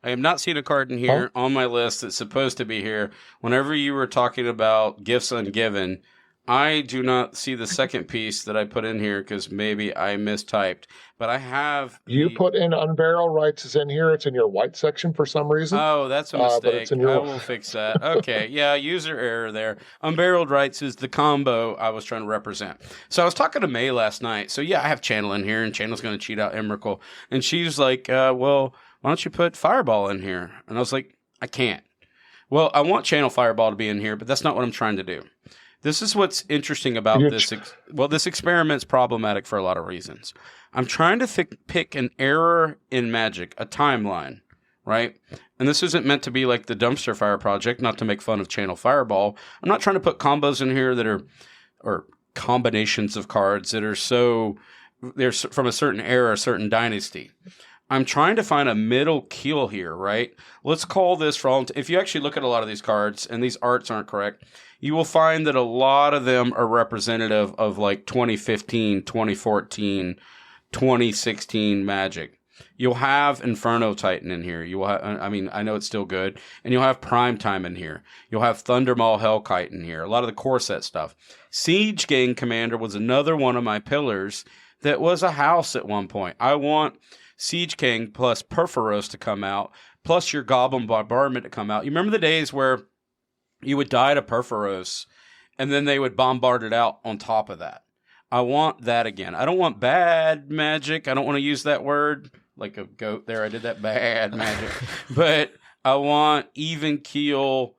I am not seeing a card in here on my list that's supposed to be here. Whenever you were talking about gifts ungiven, I do not see the second piece that I put in here because maybe I mistyped. But I have... You put in Unbarrel Rights is in here. It's in your white section for some reason. Oh, that's a mistake. But it's in your... I will fix that. Okay, yeah, user error there. Unbarreled Rights is the combo I was trying to represent. So I was talking to May last night. So yeah, I have Channel in here, and Channel's going to cheat out Emrakul. And she's like, well, why don't you put Fireball in here? And I was like, I can't. Well, I want Channel Fireball to be in here, but that's not what I'm trying to do. This is what's interesting about this. This experiment's problematic for a lot of reasons. I'm trying to pick an error in Magic, a timeline, right? And this isn't meant to be like the Dumpster Fire Project, not to make fun of Channel Fireball. I'm not trying to put combos in here that are, or combinations of cards that are they're from a certain era, a certain dynasty. I'm trying to find a middle keel here, right? Let's call this if you actually look at a lot of these cards and these arts aren't correct, you will find that a lot of them are representative of like 2015, 2014, 2016 Magic. You'll have Inferno Titan in here. You will have, I know it's still good. And you'll have Prime Time in here. You'll have Thundermaw Hellkite in here. A lot of the core set stuff. Siege Gang Commander was another one of my pillars that was a house at one point. I want Siege King plus Perforos to come out, plus your Goblin Bombardment to come out. You remember the days where you would die to Perforos, and then they would bombard it out on top of that. I want that again. I don't want bad magic. I don't want to use that word like a goat there. I did that bad magic. But I want even keel,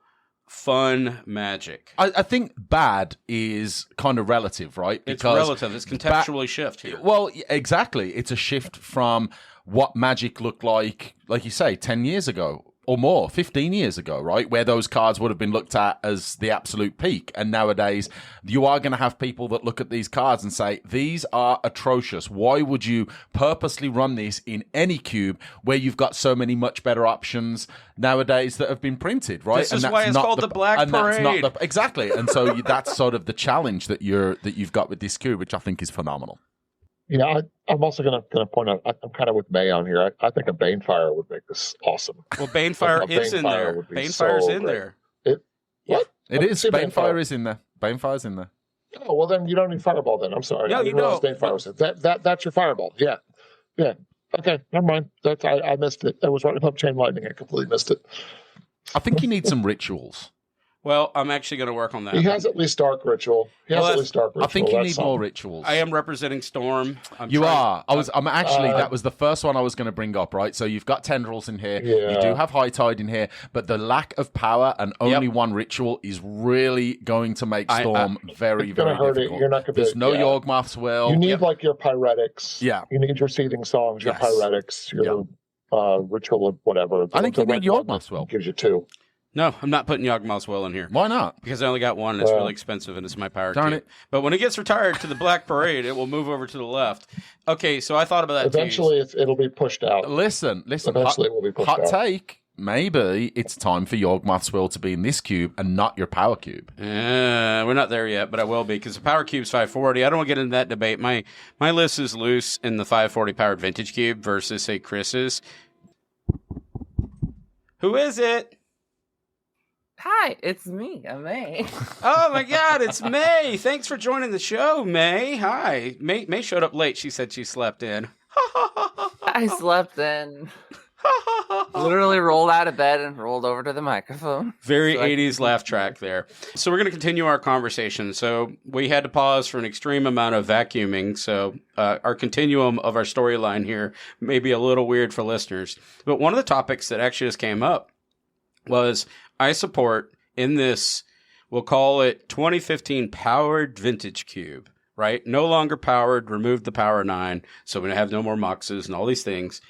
fun magic. I think bad is kind of relative, right? It's relative. It's contextually shift here. Well, exactly. It's a shift from what Magic looked like you say, 10 years ago or more, 15 years ago, right? Where those cards would have been looked at as the absolute peak. And nowadays, you are going to have people that look at these cards and say, these are atrocious. Why would you purposely run this in any cube where you've got so many much better options nowadays that have been printed, right? This is why it's called the Black Parade. Exactly. And so that's sort of the challenge that you've got with this cube, which I think is phenomenal. Yeah, I'm also going to point out, I'm kind of with May on here. I think a Banefire would make this awesome. Well, Banefire is in there. Banefire's in there. What? It is. Banefire is in there. Banefire's in there. Oh, well, then you don't need Fireball then. I'm sorry. No, you don't. Banefire was in. That's your Fireball. Yeah. Okay, never mind. I missed it. I was right above Chain Lightning. I completely missed it. I think you need some rituals. Well, I'm actually going to work on that. He has at least Dark Ritual. I think you need more rituals. I am representing Storm. That was the first one I was going to bring up, right? So you've got Tendrils in here. Yeah. You do have High Tide in here, but the lack of power and only one ritual is really going to make Storm very, very difficult. You're not gonna There's no Yawgmoth's Will. You need like your Pyretics. Yeah. You need your Seething Songs, your Pyretics, your ritual of whatever. I think you need Yawgmoth's Will. Gives you 2. No, I'm not putting Yawgmoth's Will in here. Why not? Because I only got one, and it's really expensive, and it's my power Darn cube. it. But when it gets retired to the Black Parade, it will move over to the left. Okay, so I thought about that Eventually, it'll be pushed out. Listen. Eventually, it will be pushed out. Hot take. Maybe it's time for Yawgmoth's Will to be in this cube and not your power cube. We're not there yet, but I will be, because the power cube's 540. I don't want to get into that debate. My list is loose in the 540 powered vintage cube versus, say, Chris's. Who is it? Hi, it's me, May. Oh my God, it's May. Thanks for joining the show, May. Hi. May showed up late. She said she slept in. I slept in. Literally rolled out of bed and rolled over to the microphone. Very 80s laugh track there. So we're going to continue our conversation. So we had to pause for an extreme amount of vacuuming. So our continuum of our storyline here may be a little weird for listeners. But one of the topics that actually just came up was I support in this, we'll call it 2015 powered vintage cube, right? No longer powered, removed the power 9, so we have no more Moxes and all these things.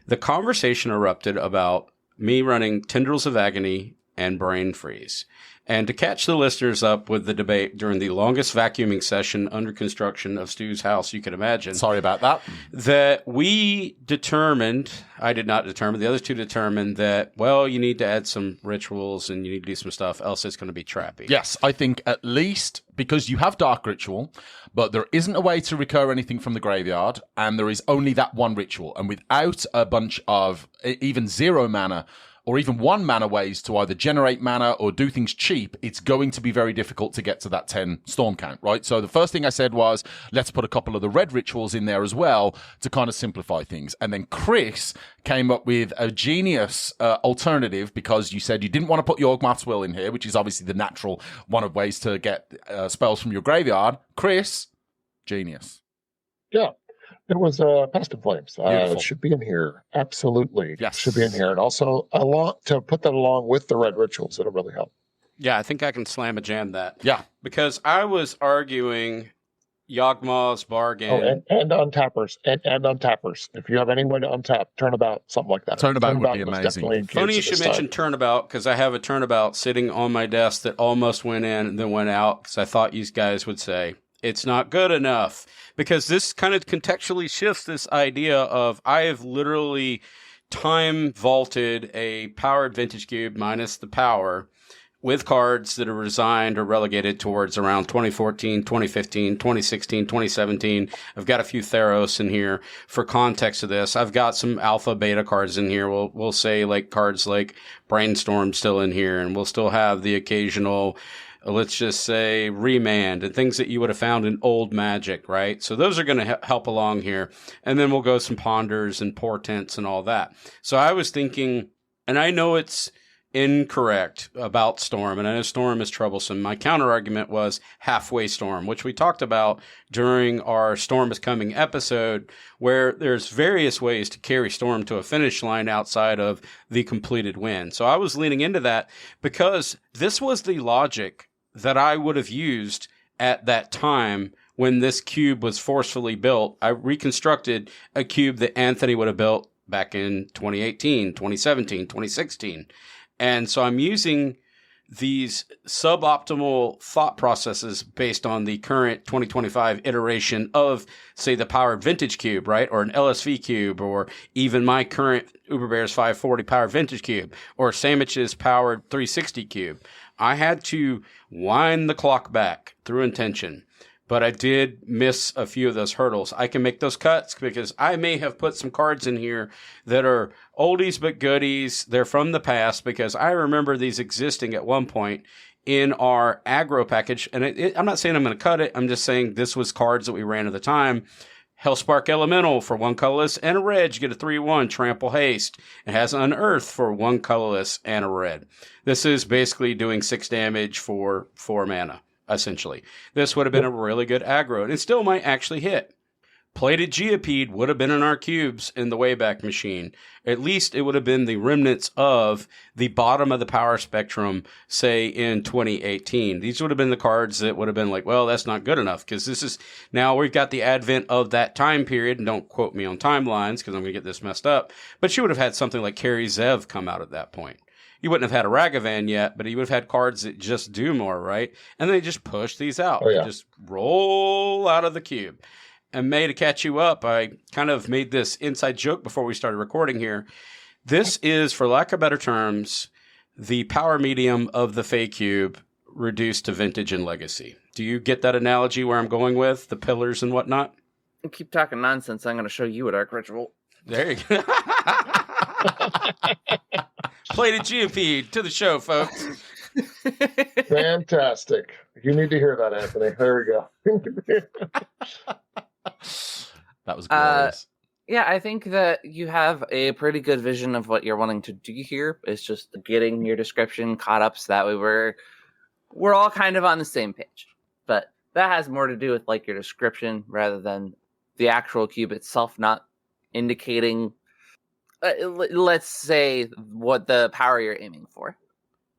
The conversation erupted about me running Tendrils of Agony and brain freeze. And to catch the listeners up with the debate during the longest vacuuming session under construction of Stu's house you can imagine. Sorry about that. That we determined, I did not determine, the other two determined that, well, you need to add some rituals and you need to do some stuff, else it's going to be trappy. Yes, I think at least because you have Dark Ritual, but there isn't a way to recur anything from the graveyard, and there is only that one ritual. And without a bunch of even 0 mana or even 1 mana ways to either generate mana or do things cheap, it's going to be very difficult to get to that 10 storm count, right? So the first thing I said was, let's put a couple of the red rituals in there as well to kind of simplify things. And then Chris came up with a genius alternative, because you said you didn't want to put Yawgmoth's Will in here, which is obviously the natural one of ways to get spells from your graveyard. Chris, genius. Yeah. It was Pest and Flames. It should be in here. Absolutely. Yes. Should be in here. And also, to put that along with the red rituals, it'll really help. Yeah, I think I can slam a jam that. Yeah. Because I was arguing Yawgmoth's bargain. Oh, and untappers. And untappers. If you have any way to untap, turnabout, something like that. Turnabout would be was amazing. definitely engaged Funny you in should this mention time. turnabout, because I have a turnabout sitting on my desk that almost went in and then went out, because I thought you guys would say it's not good enough. Because this kind of contextually shifts this idea of, I have literally time vaulted a powered vintage cube minus the power with cards that are resigned or relegated towards around 2014, 2015, 2016, 2017. I've got a few Theros in here for context of this. I've got some alpha beta cards in here. We'll say like cards like Brainstorm still in here, and we'll still have the occasional, let's just say, Remand and things that you would have found in old Magic, right? So those are going to help along here. And then we'll go some Ponders and Portents and all that. So I was thinking, and I know it's incorrect about Storm, and I know Storm is troublesome. My counter argument was Halfway Storm, which we talked about during our Storm is Coming episode, where there's various ways to carry Storm to a finish line outside of the completed win. So I was leaning into that because this was the logic that I would have used at that time when this cube was forcefully built. I reconstructed a cube that Anthony would have built back in 2018, 2017, 2016. And so I'm using these suboptimal thought processes based on the current 2025 iteration of, say, the powered vintage cube, right? Or an LSV cube, or even my current Uber Bears 540 powered vintage cube, or Sandwich's powered 360 cube. I had to wind the clock back through intention, but I did miss a few of those hurdles. I can make those cuts because I may have put some cards in here that are oldies but goodies. They're from the past because I remember these existing at one point in our aggro package. And I'm not saying I'm going to cut it. I'm just saying this was cards that we ran at the time. Hellspark Elemental for 1 colorless and a red. You get a 3/1 Trample Haste. It has Unearth for 1 colorless and a red. This is basically doing 6 damage for 4 mana, essentially. This would have been a really good aggro, and it still might actually hit. Plated Geopede would have been in our cubes in the Wayback Machine. At least it would have been the remnants of the bottom of the power spectrum, say, in 2018. These would have been the cards that would have been like, well, that's not good enough, because this is, now we've got the advent of that time period, and don't quote me on timelines, because I'm going to get this messed up, but you would have had something like Carry Zev come out at that point. You wouldn't have had a Ragavan yet, but you would have had cards that just do more, right? And they just push these out. Oh, yeah. They just roll out of the cube. And May, to catch you up, I kind of made this inside joke before we started recording here. This is, for lack of better terms, the power medium of the Fey Cube reduced to Vintage and Legacy. Do you get that analogy where I'm going with the pillars and whatnot? Keep talking nonsense. I'm going to show you a Dark Ritual. There you go. Plated Geopede to the show, folks. Fantastic. You need to hear that, Anthony. There we go. That was glorious. Yeah, I think that you have a pretty good vision of what you're wanting to do here. It's just getting your description caught up so that way we're all kind of on the same page. But that has more to do with like your description rather than the actual cube itself not indicating, let's say, what the power you're aiming for.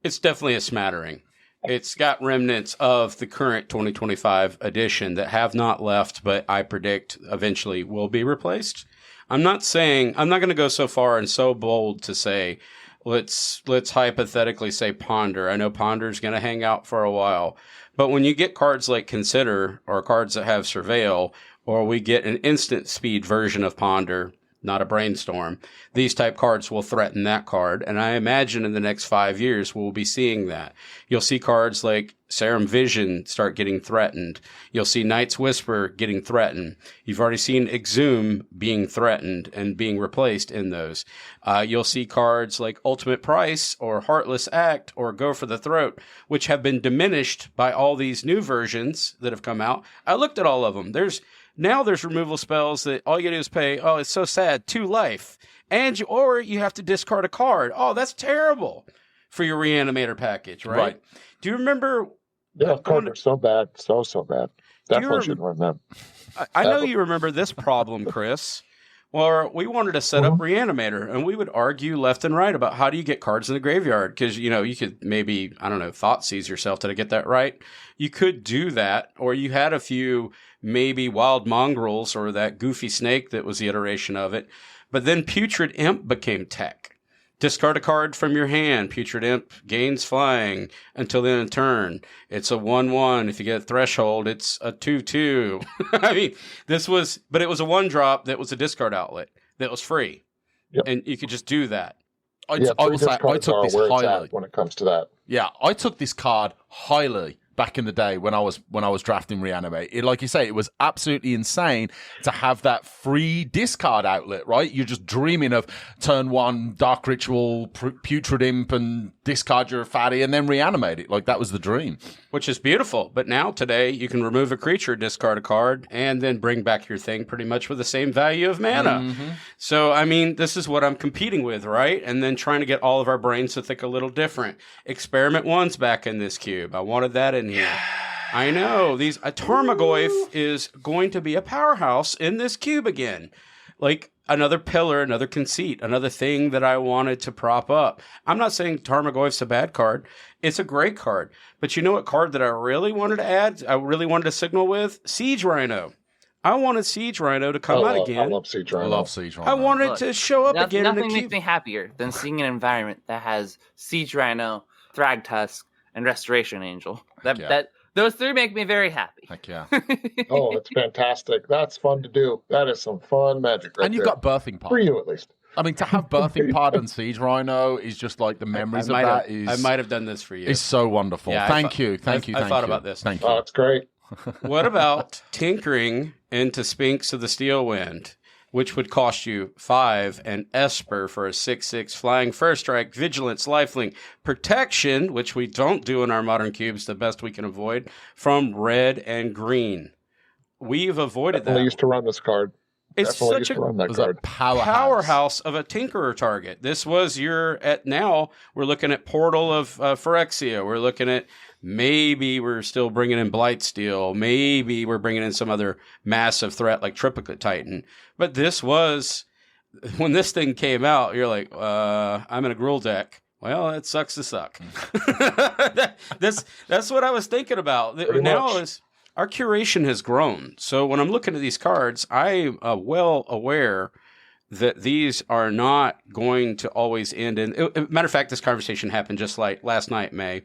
It's definitely a smattering. It's got remnants of the current 2025 edition that have not left, but I predict eventually will be replaced. I'm not going to go so far and so bold to say, let's hypothetically say Ponder. I know Ponder's going to hang out for a while. But when you get cards like Consider or cards that have Surveil, or we get an instant speed version of Ponder, not a Brainstorm, these type cards will threaten that card. And I imagine in the next 5 years, we'll be seeing that. You'll see cards like Serum Vision start getting threatened. You'll see Night's Whisper getting threatened. You've already seen Exhume being threatened and being replaced in those. You'll see cards like Ultimate Price or Heartless Act or Go for the Throat, which have been diminished by all these new versions that have come out. I looked at all of them. Now there's removal spells that all you do is pay, oh, it's so sad, 2 life. Or you have to discard a card. Oh, that's terrible for your Reanimator package, right? Do you remember? Yeah, cards are so bad. So bad. Definitely should run them. I know you remember this problem, Chris. Well, we wanted to set up Reanimator, and we would argue left and right about how do you get cards in the graveyard. Because, you could maybe, thought seize yourself. Did I get that right? You could do that, or you had a few maybe Wild Mongrels or that Goofy Snake that was the iteration of it. But then Putrid Imp became tech. Discard a card from your hand. Putrid Imp gains flying until the end of turn. It's a 1/1. If you get a threshold, it's a 2/2. I mean, but it was a 1-drop that was a discard outlet that was free. Yep. And you could just do that. I will say, I took this highly when it comes to that. Yeah, I took this card highly back in the day when I was drafting Reanimate. Like you say, it was absolutely insane to have that free discard outlet, right? You're just dreaming of turn 1, Dark Ritual, Putrid Imp, and discard your fatty and then reanimate it. Like, that was the dream. Which is beautiful. But now, today, you can remove a creature, discard a card, and then bring back your thing pretty much with the same value of mana. Mm-hmm. So, this is what I'm competing with, right? And then trying to get all of our brains to think a little different. Experiment 1's back in this cube. I wanted that in here. I know. Tarmogoyf is going to be a powerhouse in this cube again. Like, another pillar, another conceit, another thing that I wanted to prop up. I'm not saying Tarmogoyf's a bad card. It's a great card. But you know what card that I really wanted to add? I really wanted to signal with? Siege Rhino. I wanted Siege Rhino to come out again. I love Siege Rhino. I wanted to show up again. Nothing makes me happier than seeing an environment that has Siege Rhino, Thragtusk, and Restoration Angel. Those 3 make me very happy. Heck yeah. Oh, it's fantastic. That's fun to do. That is some fun magic right And you've there. got Birthing Pod. For you, at least. To have Birthing Pod and Siege Rhino is just like the memories of that. I might have done this for you. It's so wonderful. Yeah, Thank you. I thought about this. Thank you. Oh, it's great. What about tinkering into Sphinx of the Steel Wind, which would cost you 5 and Esper for a 6/6 flying first strike, vigilance, lifelink, protection, which we don't do in our modern cubes, the best we can avoid, from red and green. We've avoided Definitely that. used to run this card. It's Definitely such used to run that card. Powerhouse of a Tinkerer target. This was now we're looking at Portal of Phyrexia. We're looking at maybe we're still bringing in Blightsteel. Maybe we're bringing in some other massive threat like Triplicate Titan. But this was, when this thing came out, you're like, I'm in a Gruul deck. Well, it sucks to suck. That's what I was thinking about. Our curation has grown. So when I'm looking at these cards, I'm well aware that these are not going to always end in... Matter of fact, this conversation happened just like last night, May.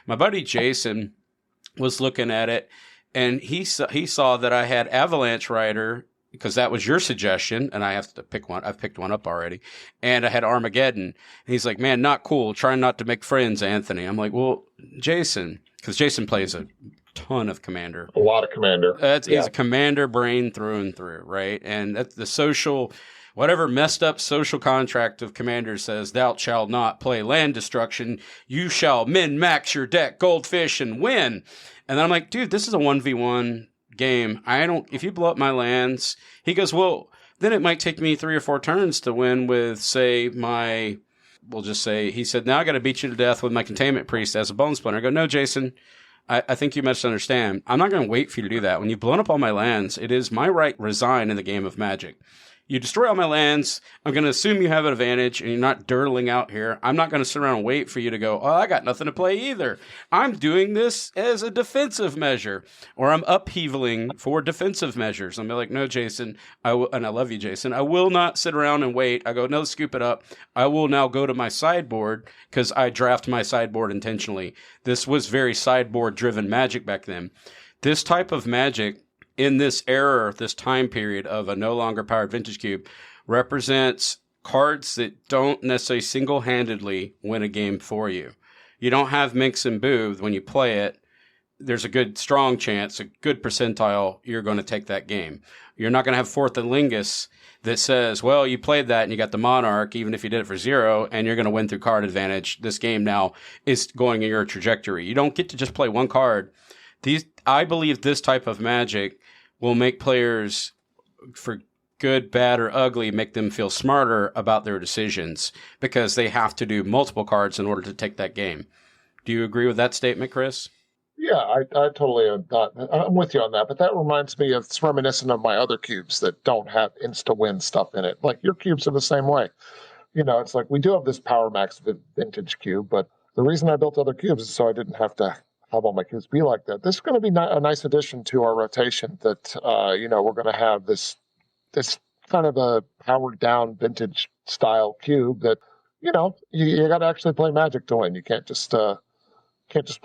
My buddy Jason was looking at it, and he saw that I had Avalanche Rider, because that was your suggestion, and I have to pick one. I've picked one up already. And I had Armageddon. And he's like, man, not cool. Trying not to make friends, Anthony. I'm like, well, Jason, because Jason plays a ton of Commander. A lot of Commander. He's a Commander brain through and through, right? And that's the social, whatever messed up social contract of Commander says, thou shalt not play land destruction. You shall min-max your deck, goldfish, and win. And then I'm like, dude, this is a 1v1 game. If you blow up my lands, he goes, well, then it might take me 3 or 4 turns to win with, say, we'll just say, he said, now I got to beat you to death with my Containment Priest as a Bone Splinter. I go, no, Jason, I think you misunderstand. I'm not going to wait for you to do that. When you've blown up all my lands, it is my right resign in the game of Magic. You destroy all my lands. I'm going to assume you have an advantage and you're not dirtling out here. I'm not going to sit around and wait for you to go, oh, I got nothing to play either. I'm doing this as a defensive measure, or I'm upheavaling for defensive measures. I'm like, no, Jason, and I love you, Jason. I will not sit around and wait. I go, no, scoop it up. I will now go to my sideboard because I draft my sideboard intentionally. This was very sideboard-driven Magic back then. This type of Magic in this era, this time period of a no longer powered vintage cube, represents cards that don't necessarily single-handedly win a game for you. You don't have Minx and Boo when you play it. There's a good, strong chance, a good percentile, you're going to take that game. You're not going to have Fourth and Lingus that says, well, you played that and you got the Monarch, even if you did it for 0, and you're going to win through card advantage. This game now is going in your trajectory. You don't get to just play one card. I believe this type of Magic will make players, for good, bad, or ugly, make them feel smarter about their decisions because they have to do multiple cards in order to take that game. Do you agree with that statement, Chris? Yeah, I totally I'm with you on that. But that reminds me of, it's reminiscent of my other cubes that don't have insta-win stuff in it. Like your cubes are the same way. You know, it's like we do have this Power Max vintage cube, but the reason I built other cubes is so I didn't have to have all my cubes be like that. This is going to be a nice addition to our rotation that, we're going to have this kind of a powered down vintage style cube that, you got to actually play Magic to win. You can't just play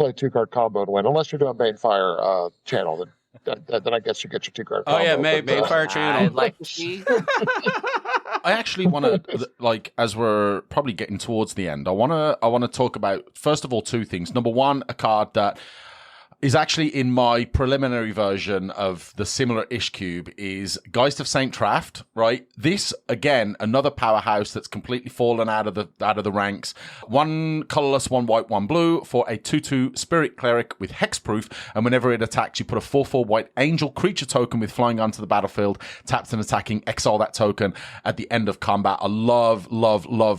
a 2-card combo to win, unless you're doing Banefire channel. Then I guess you get your 2-card combo. Oh yeah, Banefire channel. I'd like to see. I actually want to, as we're probably getting towards the end, I want to talk about, first of all, 2 things. Number one, a card that is actually in my preliminary version of the similar-ish cube is Geist of Saint Traft, right? This, again, another powerhouse that's completely fallen out of the ranks. 1 colorless, 1 white, 1 blue for a 2/2 Spirit Cleric with hexproof, and whenever it attacks, you put a 4/4 white angel creature token with flying onto the battlefield, taps and attacking, exile that token at the end of combat. I love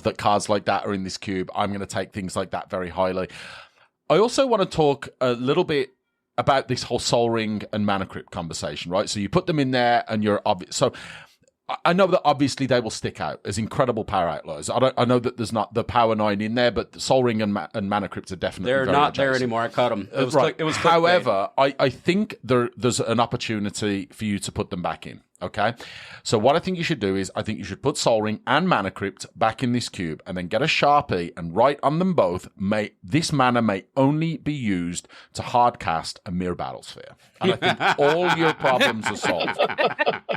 that cards like that are in this cube. I'm going to take things like that very highly. I also want to talk a little bit about this whole Soul Ring and Mana Crypt conversation, right? So you put them in there and you're obvious. So I know that obviously they will stick out as incredible power outlaws. I know that there's not the Power 9 in there, but the Soul Ring and Mana Crypts are definitely They're very not adjacent. there anymore. I cut them. It was right. It was However, I think there's an opportunity for you to put them back in. Okay, so what I think you should do is I think you should put Soul Ring and Mana Crypt back in this cube, and then get a Sharpie and write on them both: this mana may only be used to hardcast a Mirror Battlesphere, and I think all your problems are solved.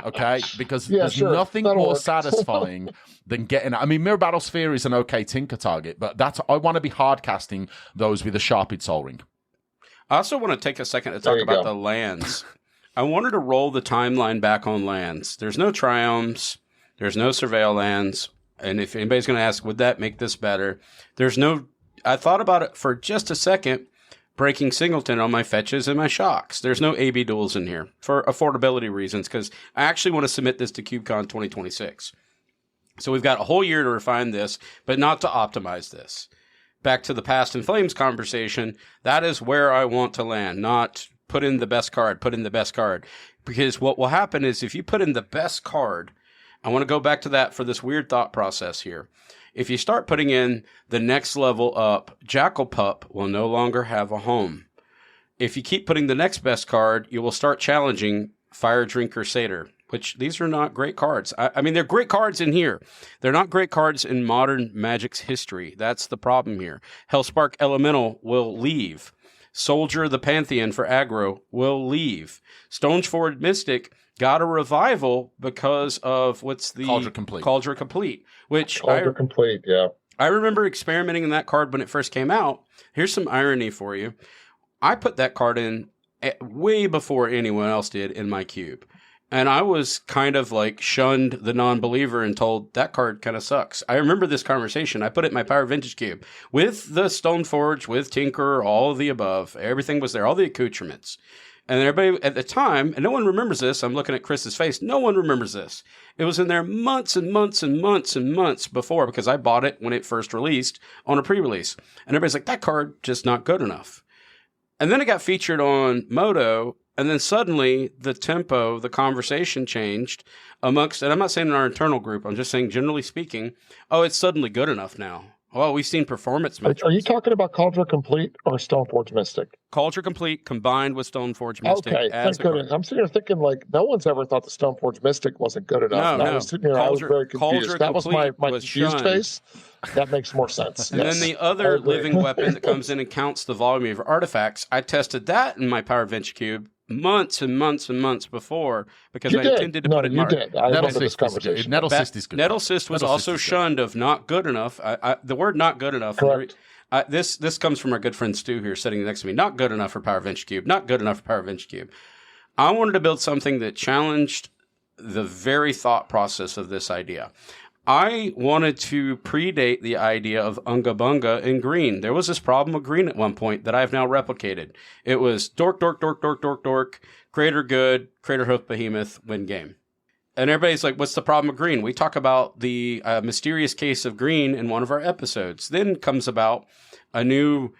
Okay, because there's nothing more satisfying than getting. I mean, Mirror Battlesphere is an okay tinker target, but I want to be hardcasting those with a Sharpied Soul Ring. I also want to take a second to talk about the lands. I wanted to roll the timeline back on lands. There's no Triomes. There's no Surveil lands. And if anybody's going to ask, would that make this better? I thought about it for just a second, breaking Singleton on my fetches and my shocks. There's no AB duels in here for affordability reasons, because I actually want to submit this to CubeCon 2026. So we've got a whole year to refine this, but not to optimize this. Back to the Past in Flames conversation, that is where I want to land, not put in the best card. Because what will happen is if you put in the best card, I want to go back to that for this weird thought process here. If you start putting in the next level up, Jackal Pup will no longer have a home. If you keep putting the next best card, you will start challenging Fire Drinker Satyr, which these are not great cards. I mean, they're great cards in here. They're not great cards in modern Magic's history. That's the problem here. Hellspark Elemental will leave. Soldier the Pantheon for aggro will leave. Stoneforge Mystic got a revival because of Cauldron Complete. Cauldron Complete, yeah. I remember experimenting in that card when it first came out. Here's some irony for you. I put that card in way before anyone else did in my cube. And I was kind of like shunned the non-believer and told that card kind of sucks. I remember this conversation. I put it in my Power Vintage Cube with the Stoneforge, with Tinker, all of the above. Everything was there, all the accoutrements. And everybody at the time, and no one remembers this. I'm looking at Chris's face. No one remembers this. It was in there months and months and months and months before, because I bought it when it first released on a pre-release. And everybody's like, that card just not good enough. And then it got featured on Moto, And then suddenly the tempo, the conversation changed amongst, and I'm not saying in our internal group, I'm just saying generally speaking, oh, it's suddenly good enough now. Well, we've seen performance metrics. Are you talking about Cauldron Complete or Stoneforge Mystic? Culture Complete combined with Stoneforge Mystic. Okay, thank goodness. I'm sitting here thinking like no one's ever thought the Stoneforge Mystic wasn't good enough. No. I was sitting here, I was very confused. Culture That was my was confused shunned. face. That makes more sense. And then the other living weapon that comes in and counts the volume of artifacts, I tested that in my Powered Venture Cube months and months and months before because I intended to put it in you did. I remember this Cyst conversation. Nettle Cyst is good. Nettle Cyst was Nettle also Cyst is good. shunned of not good enough. The word not good enough. Correct. This comes from our good friend Stu here sitting next to me. Not good enough for Power Venture Cube. Not good enough for Power Venture Cube. I wanted to build something that challenged the very thought process of this idea. I wanted to predate the idea of Unga Bunga in green. There was this problem with green at one point that I've now replicated. It was dork, dork, dork, dork, dork, dork, Crater good, Crater Hoof Behemoth, win game. And everybody's like, what's the problem with green? We talk about the mysterious case of green in one of our episodes. Then comes about a new,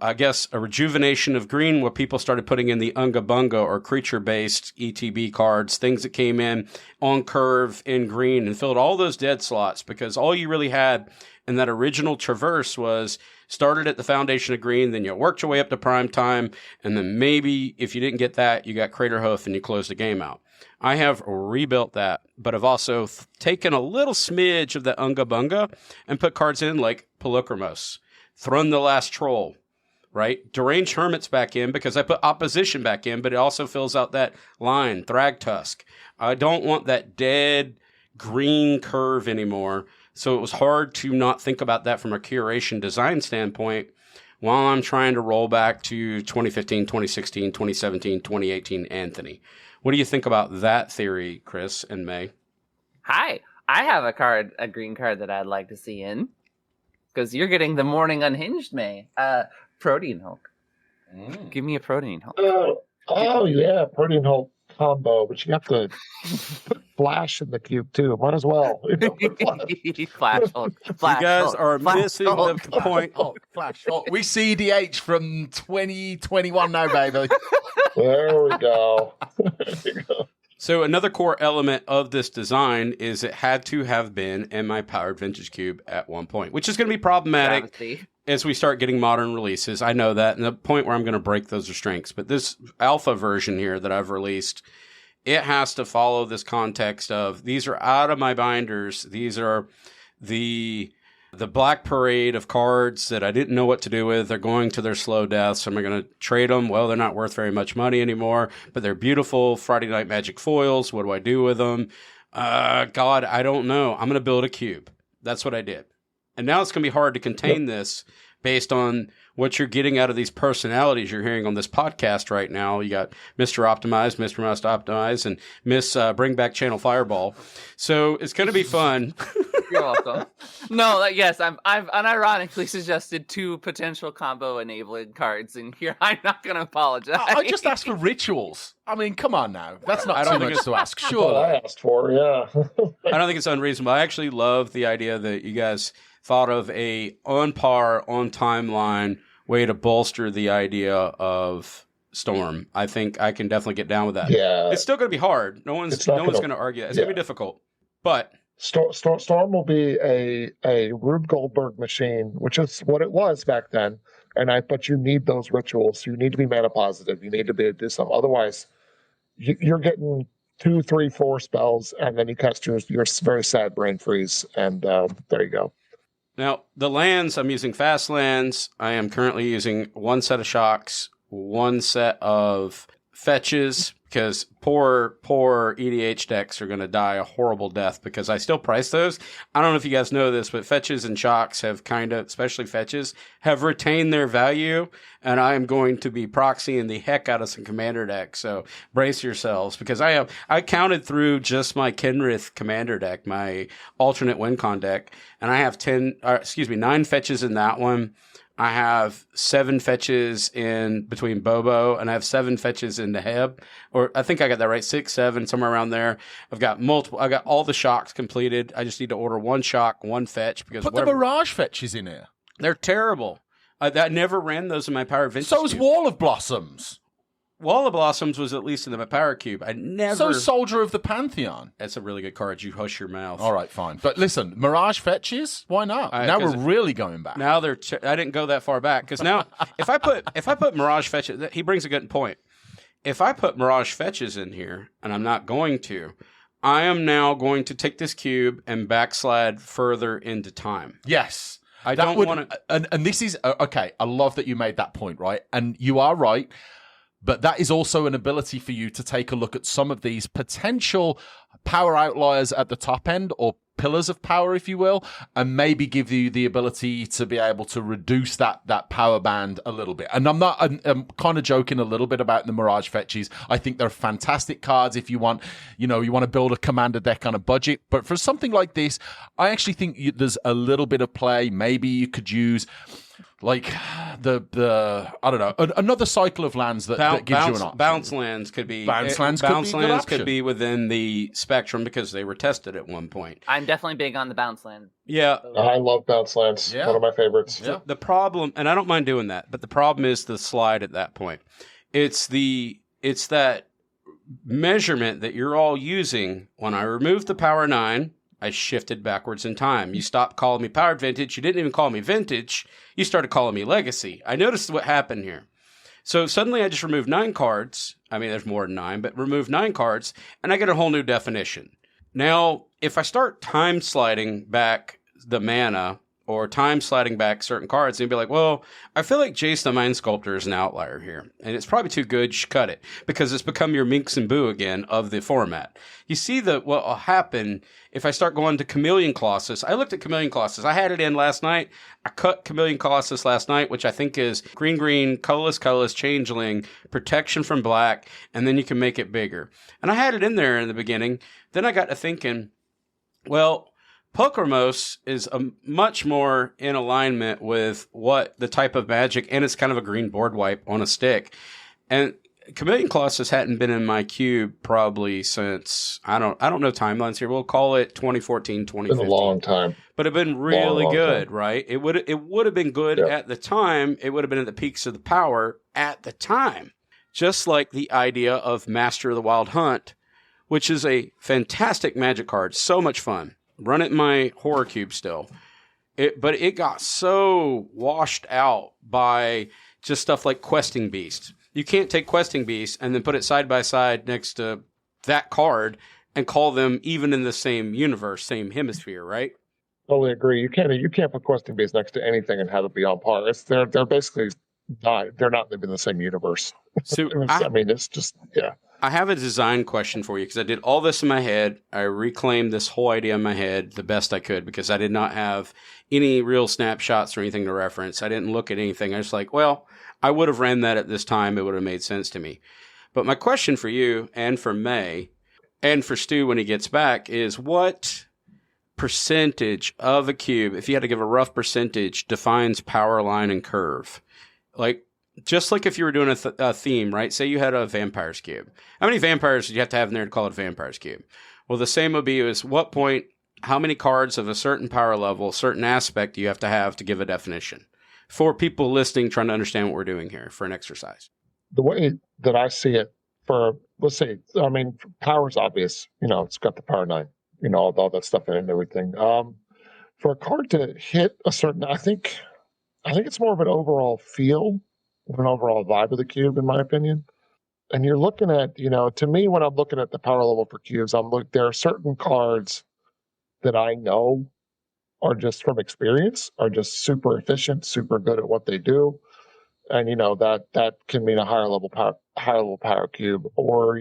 I guess, a rejuvenation of green where people started putting in the Unga Bunga or creature-based ETB cards, things that came in on curve in green and filled all those dead slots because all you really had in that original traverse was started at the foundation of green, then you worked your way up to prime time, and then maybe if you didn't get that, you got Crater Hoof and you closed the game out. I have rebuilt that, but I've also taken a little smidge of the Unga Bunga and put cards in like Polokramos, Thrun the Last Troll, right? Deranged Hermit's back in because I put Opposition back in, but it also fills out that line, Thragtusk. I don't want that dead green curve anymore, so it was hard to not think about that from a curation design standpoint while I'm trying to roll back to 2015, 2016, 2017, 2018 Anthony. What do you think about that theory, Chris and May? Hi, I have a green card that I'd like to see in. Because you're getting the Morning Unhinged, May. Protean Hulk. Give me a Protean Hulk. Oh yeah, Protean Hulk combo, but you have to put Flash in the cube too. Might as well. Flash Hulk. Flash You guys Hulk, are Flash missing Hulk. the point. Flash. We CDH from 2021 now, baby. There we go. There you go. So another core element of this design is it had to have been in my Powered Vintage Cube at one point, which is going to be problematic Travesty. as we start getting modern releases. I know that, and the point where I'm going to break those restraints. But this alpha version here that I've released, it has to follow this context of these are out of my binders. These are the black parade of cards that I didn't know what to do with. They're going to their slow deaths. Am I going to trade them? Well, they're not worth very much money anymore, but they're beautiful Friday Night Magic foils. What do I do with them? God, I don't know. I'm going to build a cube. That's what I did. And now it's going to be hard to contain this based on what you're getting out of these personalities you're hearing on this podcast right now. You got Mr. Optimized, Mr. Must Optimize, and Miss Bring Back Channel Fireball. So it's going to be fun. You're welcome. No, yes, I've unironically suggested 2 potential combo enabling cards in here. I'm not going to apologize. I just asked for rituals. I mean, come on now. That's not I don't too think much it's- to ask. That's what Sure. I asked for, yeah. I don't think it's unreasonable. I actually love the idea that you guys thought of a on par, on timeline way to bolster the idea of Storm. I think I can definitely get down with that. Yeah. It's still going to be hard. No one's It's not going gonna- to argue that. It's going to be difficult. But Storm will be a Rube Goldberg machine, which is what it was back then. But you need those rituals. You need to be mana positive. You need to do something. Otherwise, you're getting 2, 3, 4 spells, and then you cast your very sad brain freeze, and there you go. now the lands, I'm using fast lands. I am currently using 1 set of shocks, 1 set of fetches, because poor EDH decks are going to die a horrible death because I still price those. I don't know if you guys know this, but fetches and shocks have especially fetches, have retained their value, and I am going to be proxying the heck out of some commander decks. So brace yourselves, because I counted through just my Kenrith commander deck, my alternate WinCon deck, and I have 9 fetches in that one. I have 7 fetches in between Bobo, and I have 7 fetches in the Heb, or I think I got that right, 6, 7, somewhere around there. I've got multiple. I got all the shocks completed. I just need to order 1 shock, 1 fetch because Put the Mirage fetches in here. they're terrible. I never ran those in my Power Vintage. So is Cube. Wall of Blossoms. Wall of Blossoms was at least in the Power Cube. I never. So Soldier of the Pantheon. That's a really good card. You hush your mouth. All right, fine. But listen, Mirage Fetches? Why not? Now we're really going back. Now I didn't go that far back because now if I put Mirage Fetches, he brings a good point. If I put Mirage Fetches in here, and I'm not going to, I am now going to take this cube and backslide further into time. Yes. I don't want to. And this is, okay, I love that you made that point, right? And you are right. But that is also an ability for you to take a look at some of these potential power outliers at the top end, or pillars of power, if you will, and maybe give you the ability to be able to reduce that power band a little bit. And I'm kind of joking a little bit about the Mirage Fetches. I think they're fantastic cards if you want, you want to build a commander deck on a budget. But for something like this, I actually think there's a little bit of play. Maybe you could use like the I don't know, another cycle of lands that gives you an option. Bounce lands could be could be within the spectrum because they were tested at one point. I'm definitely big on the bounce land. Yeah, I love bounce lands. Yeah. One of my favorites. Yeah. The problem, and I don't mind doing that, but the problem is the slide at that point. It's that measurement that you're all using. When I removed the Power 9, I shifted backwards in time. You stopped calling me Powered Vintage. You didn't even call me Vintage. You started calling me Legacy. I noticed what happened here. So suddenly I just removed 9 cards. I mean, there's more than 9, but removed 9 cards, and I get a whole new definition. Now, if I start time sliding back the mana or time sliding back certain cards, and you'd be like, well, I feel like Jace the Mind Sculptor is an outlier here, and it's probably too good, you should cut it, because it's become your Minx and Boo again of the format. You see what will happen if I start going to Chameleon Colossus. I looked at Chameleon Colossus. I had it in last night. I cut Chameleon Colossus last night, which I think is green, colorless, changeling, protection from black, and then you can make it bigger. And I had it in there in the beginning. Then I got to thinking, well, Pokramos is much more in alignment with what the type of magic, and it's kind of a green board wipe on a stick. And Chameleon Colossus hadn't been in my cube probably since, I don't know timelines here. We'll call it 2014, 2015. It's been a long time. But it'd been really long good, time. right? It would have been good at the time. It would have been at the peaks of the power at the time. Just like the idea of Master of the Wild Hunt, which is a fantastic magic card. So much fun. Run it in my horror cube still. But it got so washed out by just stuff like Questing Beast. You can't take Questing Beast and then put it side by side next to that card and call them even in the same universe, same hemisphere, right? Totally agree. You can't put Questing Beast next to anything and have it be on par. They're basically not. They're not living in the same universe. So it's just I have a design question for you because I did all this in my head. I reclaimed this whole idea in my head the best I could because I did not have any real snapshots or anything to reference. I didn't look at anything. I was like, well, I would have ran that at this time. It would have made sense to me. But my question for you and for May and for Stu when he gets back is what percentage of a cube, if you had to give a rough percentage, defines power, line, and curve? Like, just like if you were doing a theme, right? Say you had a vampires cube. How many vampires do you have to have in there to call it a vampires cube? Well, the same would be is what point, how many cards of a certain power level, certain aspect do you have to give a definition? For people listening, trying to understand what we're doing here for an exercise. the way that I see it. For let's say, I mean, power's obvious. It's got the power 9. All that stuff in it and everything. For a card to hit a certain, I think it's more of an overall feel, an overall vibe of the cube, in my opinion. And you're looking at, to me, when I'm looking at the power level for cubes, there are certain cards that I know are just from experience, are just super efficient, super good at what they do. And, that can mean a higher level power cube, or,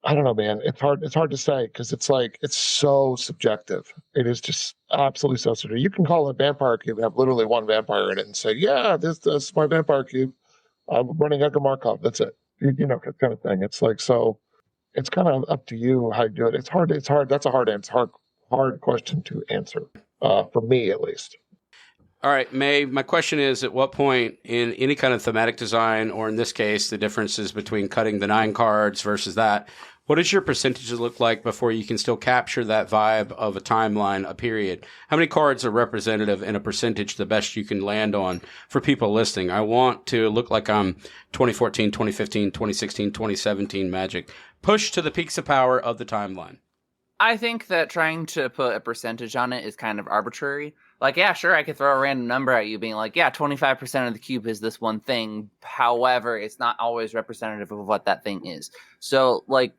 I don't know, man. It's hard to say because it's so subjective. It is just absolutely so subjective. You can call it a vampire cube and have literally one vampire in it and say, yeah, this is my vampire cube. I'm running Edgar Markov. That's it. Kind of thing. It's so it's kind of up to you how you do it. It's hard. That's a hard answer. Hard question to answer, for me at least. All right, May, my question is, at what point in any kind of thematic design, or in this case, the differences between cutting the 9 cards versus that, what does your percentages look like before you can still capture that vibe of a timeline, a period? How many cards are representative in a percentage the best you can land on for people listening? I want to look like I'm 2014, 2015, 2016, 2017 Magic. Push to the peaks of power of the timeline. I think that trying to put a percentage on it is kind of arbitrary. Like, yeah, sure, I could throw a random number at you being like, yeah, 25% of the cube is this one thing. However, it's not always representative of what that thing is. So, like,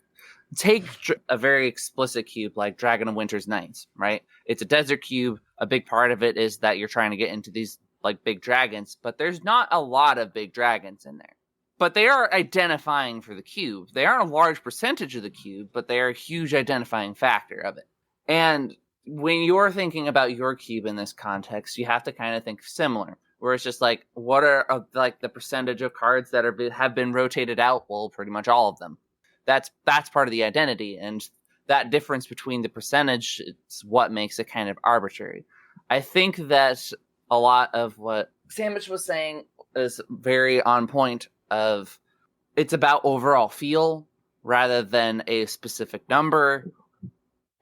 take a very explicit cube like Dragon of Winter's Nights, right? It's a desert cube. A big part of it is that you're trying to get into these, like, big dragons, but there's not a lot of big dragons in there. But they are identifying for the cube. They aren't a large percentage of the cube, but they are a huge identifying factor of it. And when you're thinking about your cube in this context, you have to kind of think similar, where it's just like, what are like the percentage of cards that have been rotated out? Well, pretty much all of them. That's part of the identity, and that difference between the percentage is what makes it kind of arbitrary. I think that a lot of what Sandwich was saying is very on point. Of it's about overall feel rather than a specific number.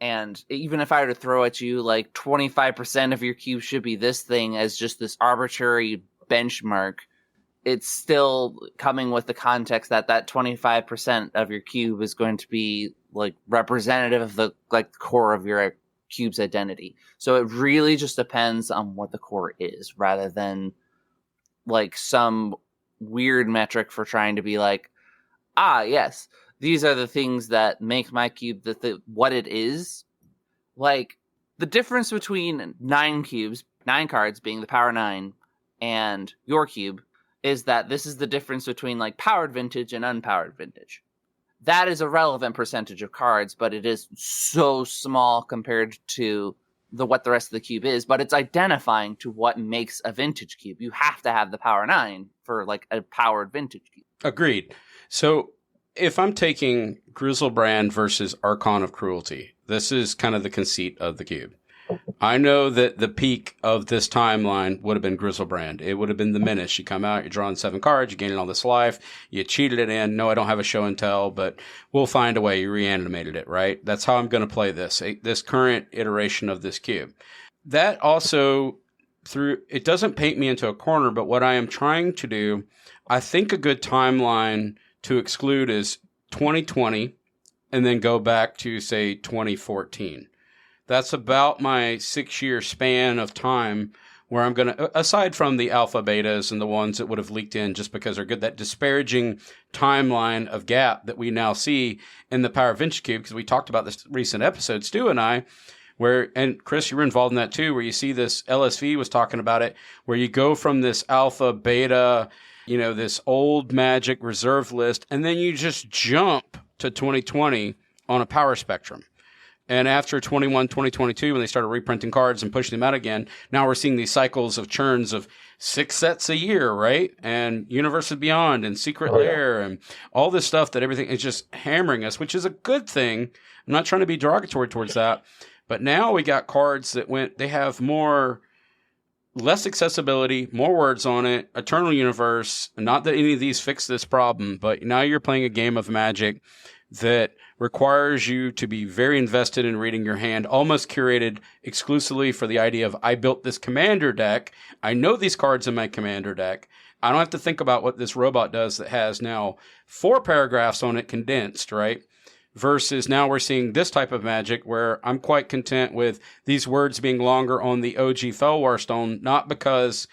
And even if I were to throw at you like 25% of your cube should be this thing as just this arbitrary benchmark, it's still coming with the context that 25% of your cube is going to be like representative of the like core of your cube's identity. So it really just depends on what the core is rather than like some weird metric for trying to be like, yes, these are the things that make my cube what it is. Like, the difference between 9 cards being the power 9, and your cube is that this is the difference between, like, powered vintage and unpowered vintage. That is a relevant percentage of cards, but it is so small compared to what the rest of the cube is, but it's identifying to what makes a vintage cube. You have to have the power 9 for like a powered vintage cube. Agreed. So if I'm taking Grizzlebrand versus Archon of Cruelty, this is kind of the conceit of the cube. I know that the peak of this timeline would have been Grizzlebrand. It would have been the Menace. You come out, you're drawing 7 cards, you're gaining all this life, you cheated it in. No, I don't have a show and tell, but we'll find a way. You reanimated it, right? That's how I'm going to play this current iteration of this cube. That also, it doesn't paint me into a corner, but what I am trying to do, I think a good timeline to exclude is 2020 and then go back to, say, 2014. That's about my 6-year span of time where I'm going to, aside from the alpha betas and the ones that would have leaked in just because they're good, that disparaging timeline of gap that we now see in the Power Vintage Cube, because we talked about this recent episode, Stu and I, and Chris, you were involved in that too, where you see this, LSV was talking about it, where you go from this alpha, beta, this old Magic reserve list, and then you just jump to 2020 on a power spectrum. And after 2022, when they started reprinting cards and pushing them out again, now we're seeing these cycles of churns of 6 sets a year, right? And Universes Beyond and Secret Lair and all this stuff that everything is just hammering us, which is a good thing. I'm not trying to be derogatory towards that. But now we got cards that they have less accessibility, more words on it, Eternal Universe. Not that any of these fix this problem, but now you're playing a game of Magic that requires you to be very invested in reading your hand, almost curated exclusively for the idea of, I built this commander deck. I know these cards in my commander deck. I don't have to think about what this robot does that has now 4 paragraphs on it condensed, right? Versus now we're seeing this type of Magic where I'm quite content with these words being longer on the OG Felwar Stone, not because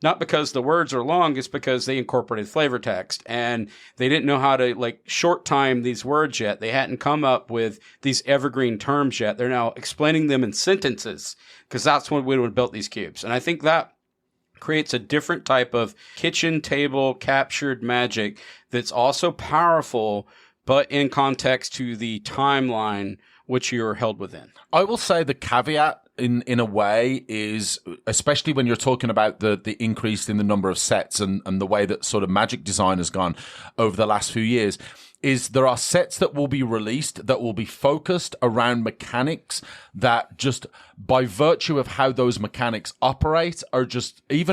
the words are long, it's because they incorporated flavor text and they didn't know how to short time these words yet. They hadn't come up with these evergreen terms yet. They're now explaining them in sentences because that's when we would have built these cubes. And I think that creates a different type of kitchen table captured Magic that's also powerful, but in context to the timeline which you're held within. I will say the caveat in a way is, especially when you're talking about the increase in the number of sets and the way that sort of Magic design has gone over the last few years, is there are sets that will be released that will be focused around mechanics that just by virtue of how those mechanics operate are just you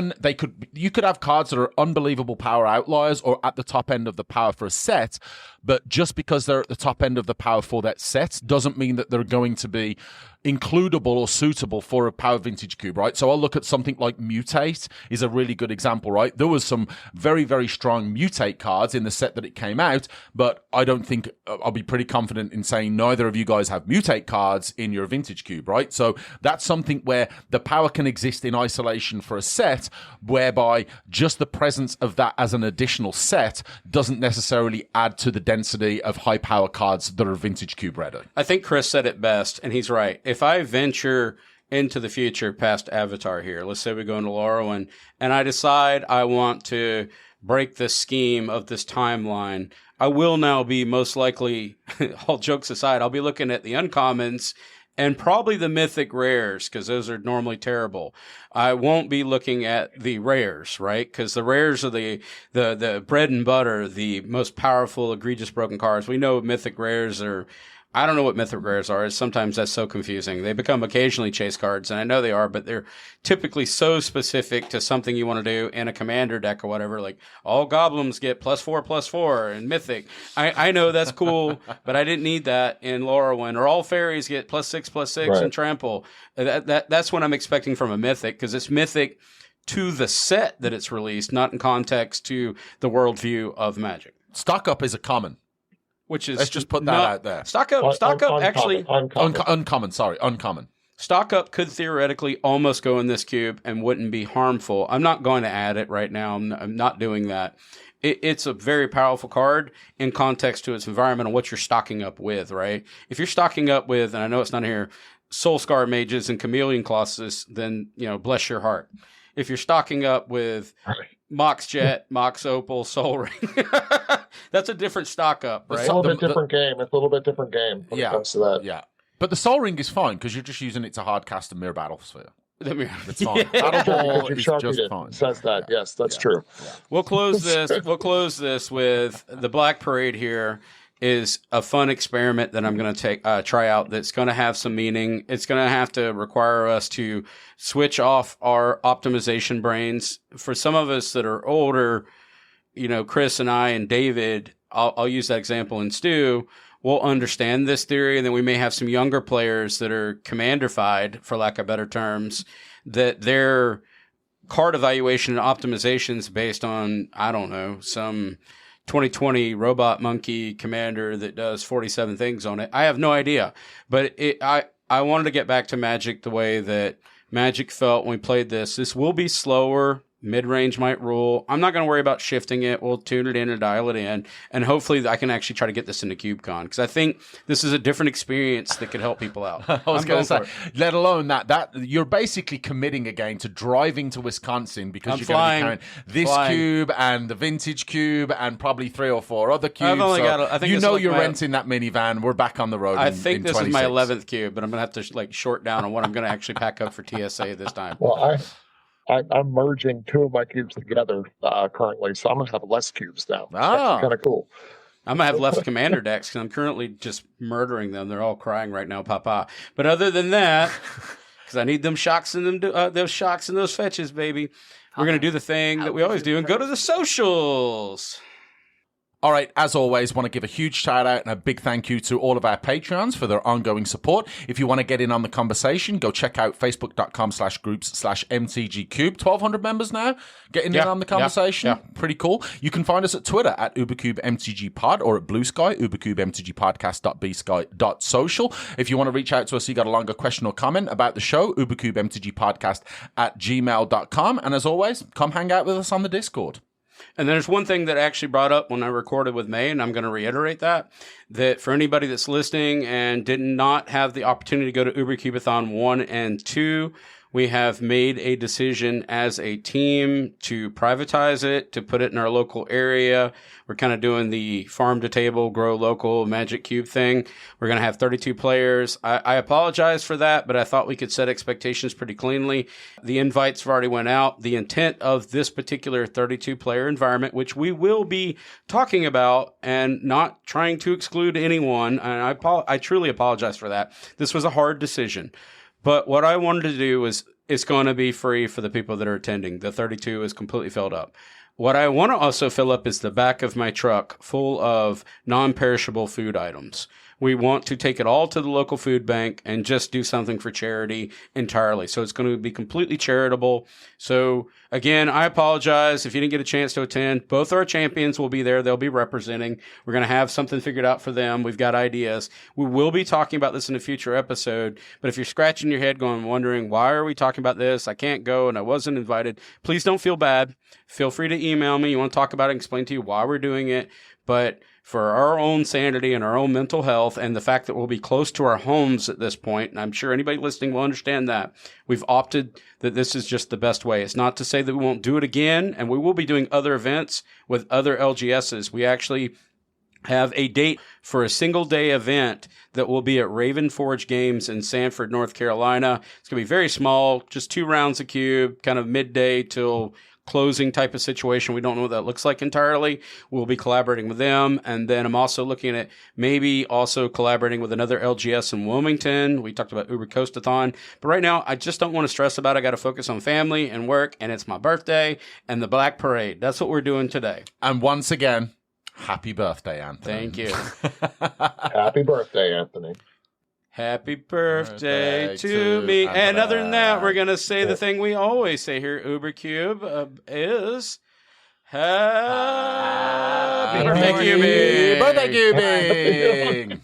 could have cards that are unbelievable power outliers or at the top end of the power for a set, but just because they're at the top end of the power for that set doesn't mean that they're going to be includable or suitable for a power vintage cube, right? So I'll look at something like Mutate is a really good example, right? There was some very, very strong Mutate cards in the set that it came out, but I don't think I'll be pretty confident in saying neither of you guys have Mutate cards in your vintage cube, right? So that's something where the power can exist in isolation for a set, whereby just the presence of that as an additional set doesn't necessarily add to the density of high power cards that are vintage cube ready. I think Chris said it best, and he's right. If I venture into the future past Avatar here, let's say we go into Lorwyn, and I decide I want to break the scheme of this timeline, I will now be most likely, all jokes aside, I'll be looking at the uncommons and probably the mythic rares, because those are normally terrible. I won't be looking at the rares, right? Because the rares are the bread and butter, the most powerful, egregious broken cards. We know mythic rares are... I don't know what mythic rares are. Sometimes that's so confusing. They become occasionally chase cards, and I know they are, but they're typically so specific to something you want to do in a commander deck or whatever. Like, all goblins get +4/+4 and mythic. I know that's cool, but I didn't need that in Lorwyn. Or all fairies get +6/+6 Right. and trample. That's what I'm expecting from a mythic, because it's mythic to the set that it's released, not in context to the worldview of Magic. Stock up is a common. Which is Let's just put that out there. Stock up actually Uncommon. Uncommon. Stock up could theoretically almost go in this cube and wouldn't be harmful. I'm not going to add it right now. I'm not doing that. It's a very powerful card in context to its environment and what you're stocking up with, right? If you're stocking up with, and I know it's not here, Soul Scar Mages and Chameleon Colossus, then, bless your heart. If you're stocking up with Mox Jet, Mox Opal, Soul Ring, that's a different stock up, right? It's a little bit different game. It's a little bit different game when it comes to that. Yeah. But the Soul Ring is fine because you're just using it to hard cast a Mirror Battlesphere. It's fine. Yeah. Battle Ball is Sharpie just did. fine. Says that. Yes, that's true. Yeah. We'll close this with the Black Parade here is a fun experiment that I'm going to try out that's going to have some meaning. It's going to have to require us to switch off our optimization brains. For some of us that are older, Chris and I and David, I'll use that example, and Stu will understand this theory. And then we may have some younger players that are commander-fied, for lack of better terms, that their card evaluation and optimizations based on, I don't know, some 2020 robot monkey commander that does 47 things on it. I have no idea, but I wanted to get back to Magic the way that Magic felt when we played this. This will be slower. Mid-range might rule. I'm not going to worry about shifting it. We'll tune it in and dial it in. And hopefully I can actually try to get this into CubeCon, because I think this is a different experience that could help people out. I was going to say, let alone that you're basically committing again to driving to Wisconsin because you're going to be carrying this cube and the vintage cube and probably 3 or 4 other cubes. I've only got, I think you're renting that minivan. We're back on the road. I think this is my 11th cube, but I'm going to have to short down on what I'm going to actually pack up for TSA this time. Well, I'm merging 2 of my cubes together currently, so I'm going to have less cubes now. That's kind of cool. I'm going to have left commander decks because I'm currently just murdering them. They're all crying right now, Papa. But other than that, because I need them shocks and those shocks and those fetches, baby, we're going to do the thing that we always do and go to the socials. All right, as always, want to give a huge shout out and a big thank you to all of our Patreons for their ongoing support. If you want to get in on the conversation, go check out facebook.com/groups/mtgcube. 1,200 members now getting in on the conversation. Yeah. Pretty cool. You can find us at Twitter at UberCubeMTGPod or at Bluesky, ubercubemtgpodcast.bsky.social. If you want to reach out to us, you got a longer question or comment about the show, ubercubemtgpodcast@gmail.com. And as always, come hang out with us on the Discord. And there's one thing that I actually brought up when I recorded with May, and I'm going to reiterate that for anybody that's listening and did not have the opportunity to go to UberCubeathon 1 and 2, we have made a decision as a team to privatize it, to put it in our local area. We're kind of doing the farm to table, grow local Magic Cube thing. We're going to have 32 players. I apologize for that, but I thought we could set expectations pretty cleanly. The invites have already went out. The intent of this particular 32 player environment, which we will be talking about and not trying to exclude anyone, and I truly apologize for that. This was a hard decision. But what I wanted to do is it's going to be free for the people that are attending. The 32 is completely filled up. What I want to also fill up is the back of my truck full of non-perishable food items. We want to take it all to the local food bank and just do something for charity entirely. So it's going to be completely charitable. So again, I apologize if you didn't get a chance to attend. Both our champions will be there. They'll be representing. We're going to have something figured out for them. We've got ideas. We will be talking about this in a future episode. But if you're scratching your head going, wondering, why are we talking about this? I can't go and I wasn't invited. Please don't feel bad. Feel free to email me. You want to talk about it and explain to you why we're doing it. But for our own sanity and our own mental health and the fact that we'll be close to our homes at this point, and I'm sure anybody listening will understand that, we've opted that this is just the best way. It's not to say that we won't do it again, and we will be doing other events with other LGSs. We actually have a date for a single-day event that will be at Raven Forge Games in Sanford, North Carolina. It's going to be very small, just 2 rounds of cube, kind of midday till closing type of situation. We don't know what that looks like entirely. We'll be collaborating with them. And then I'm also looking at maybe also collaborating with another LGS in Wilmington. We talked about Uber Coastathon. But right now, I just don't want to stress about it. I got to focus on family and work. And it's my birthday and the Black Parade. That's what we're doing today. And once again, happy birthday, Anthony. Thank you. Happy birthday, Anthony. Happy birthday to me. And other than that, we're going to say the thing we always say here at Uber Cube is Happy birthday, Cubing! Birthday, Cubing!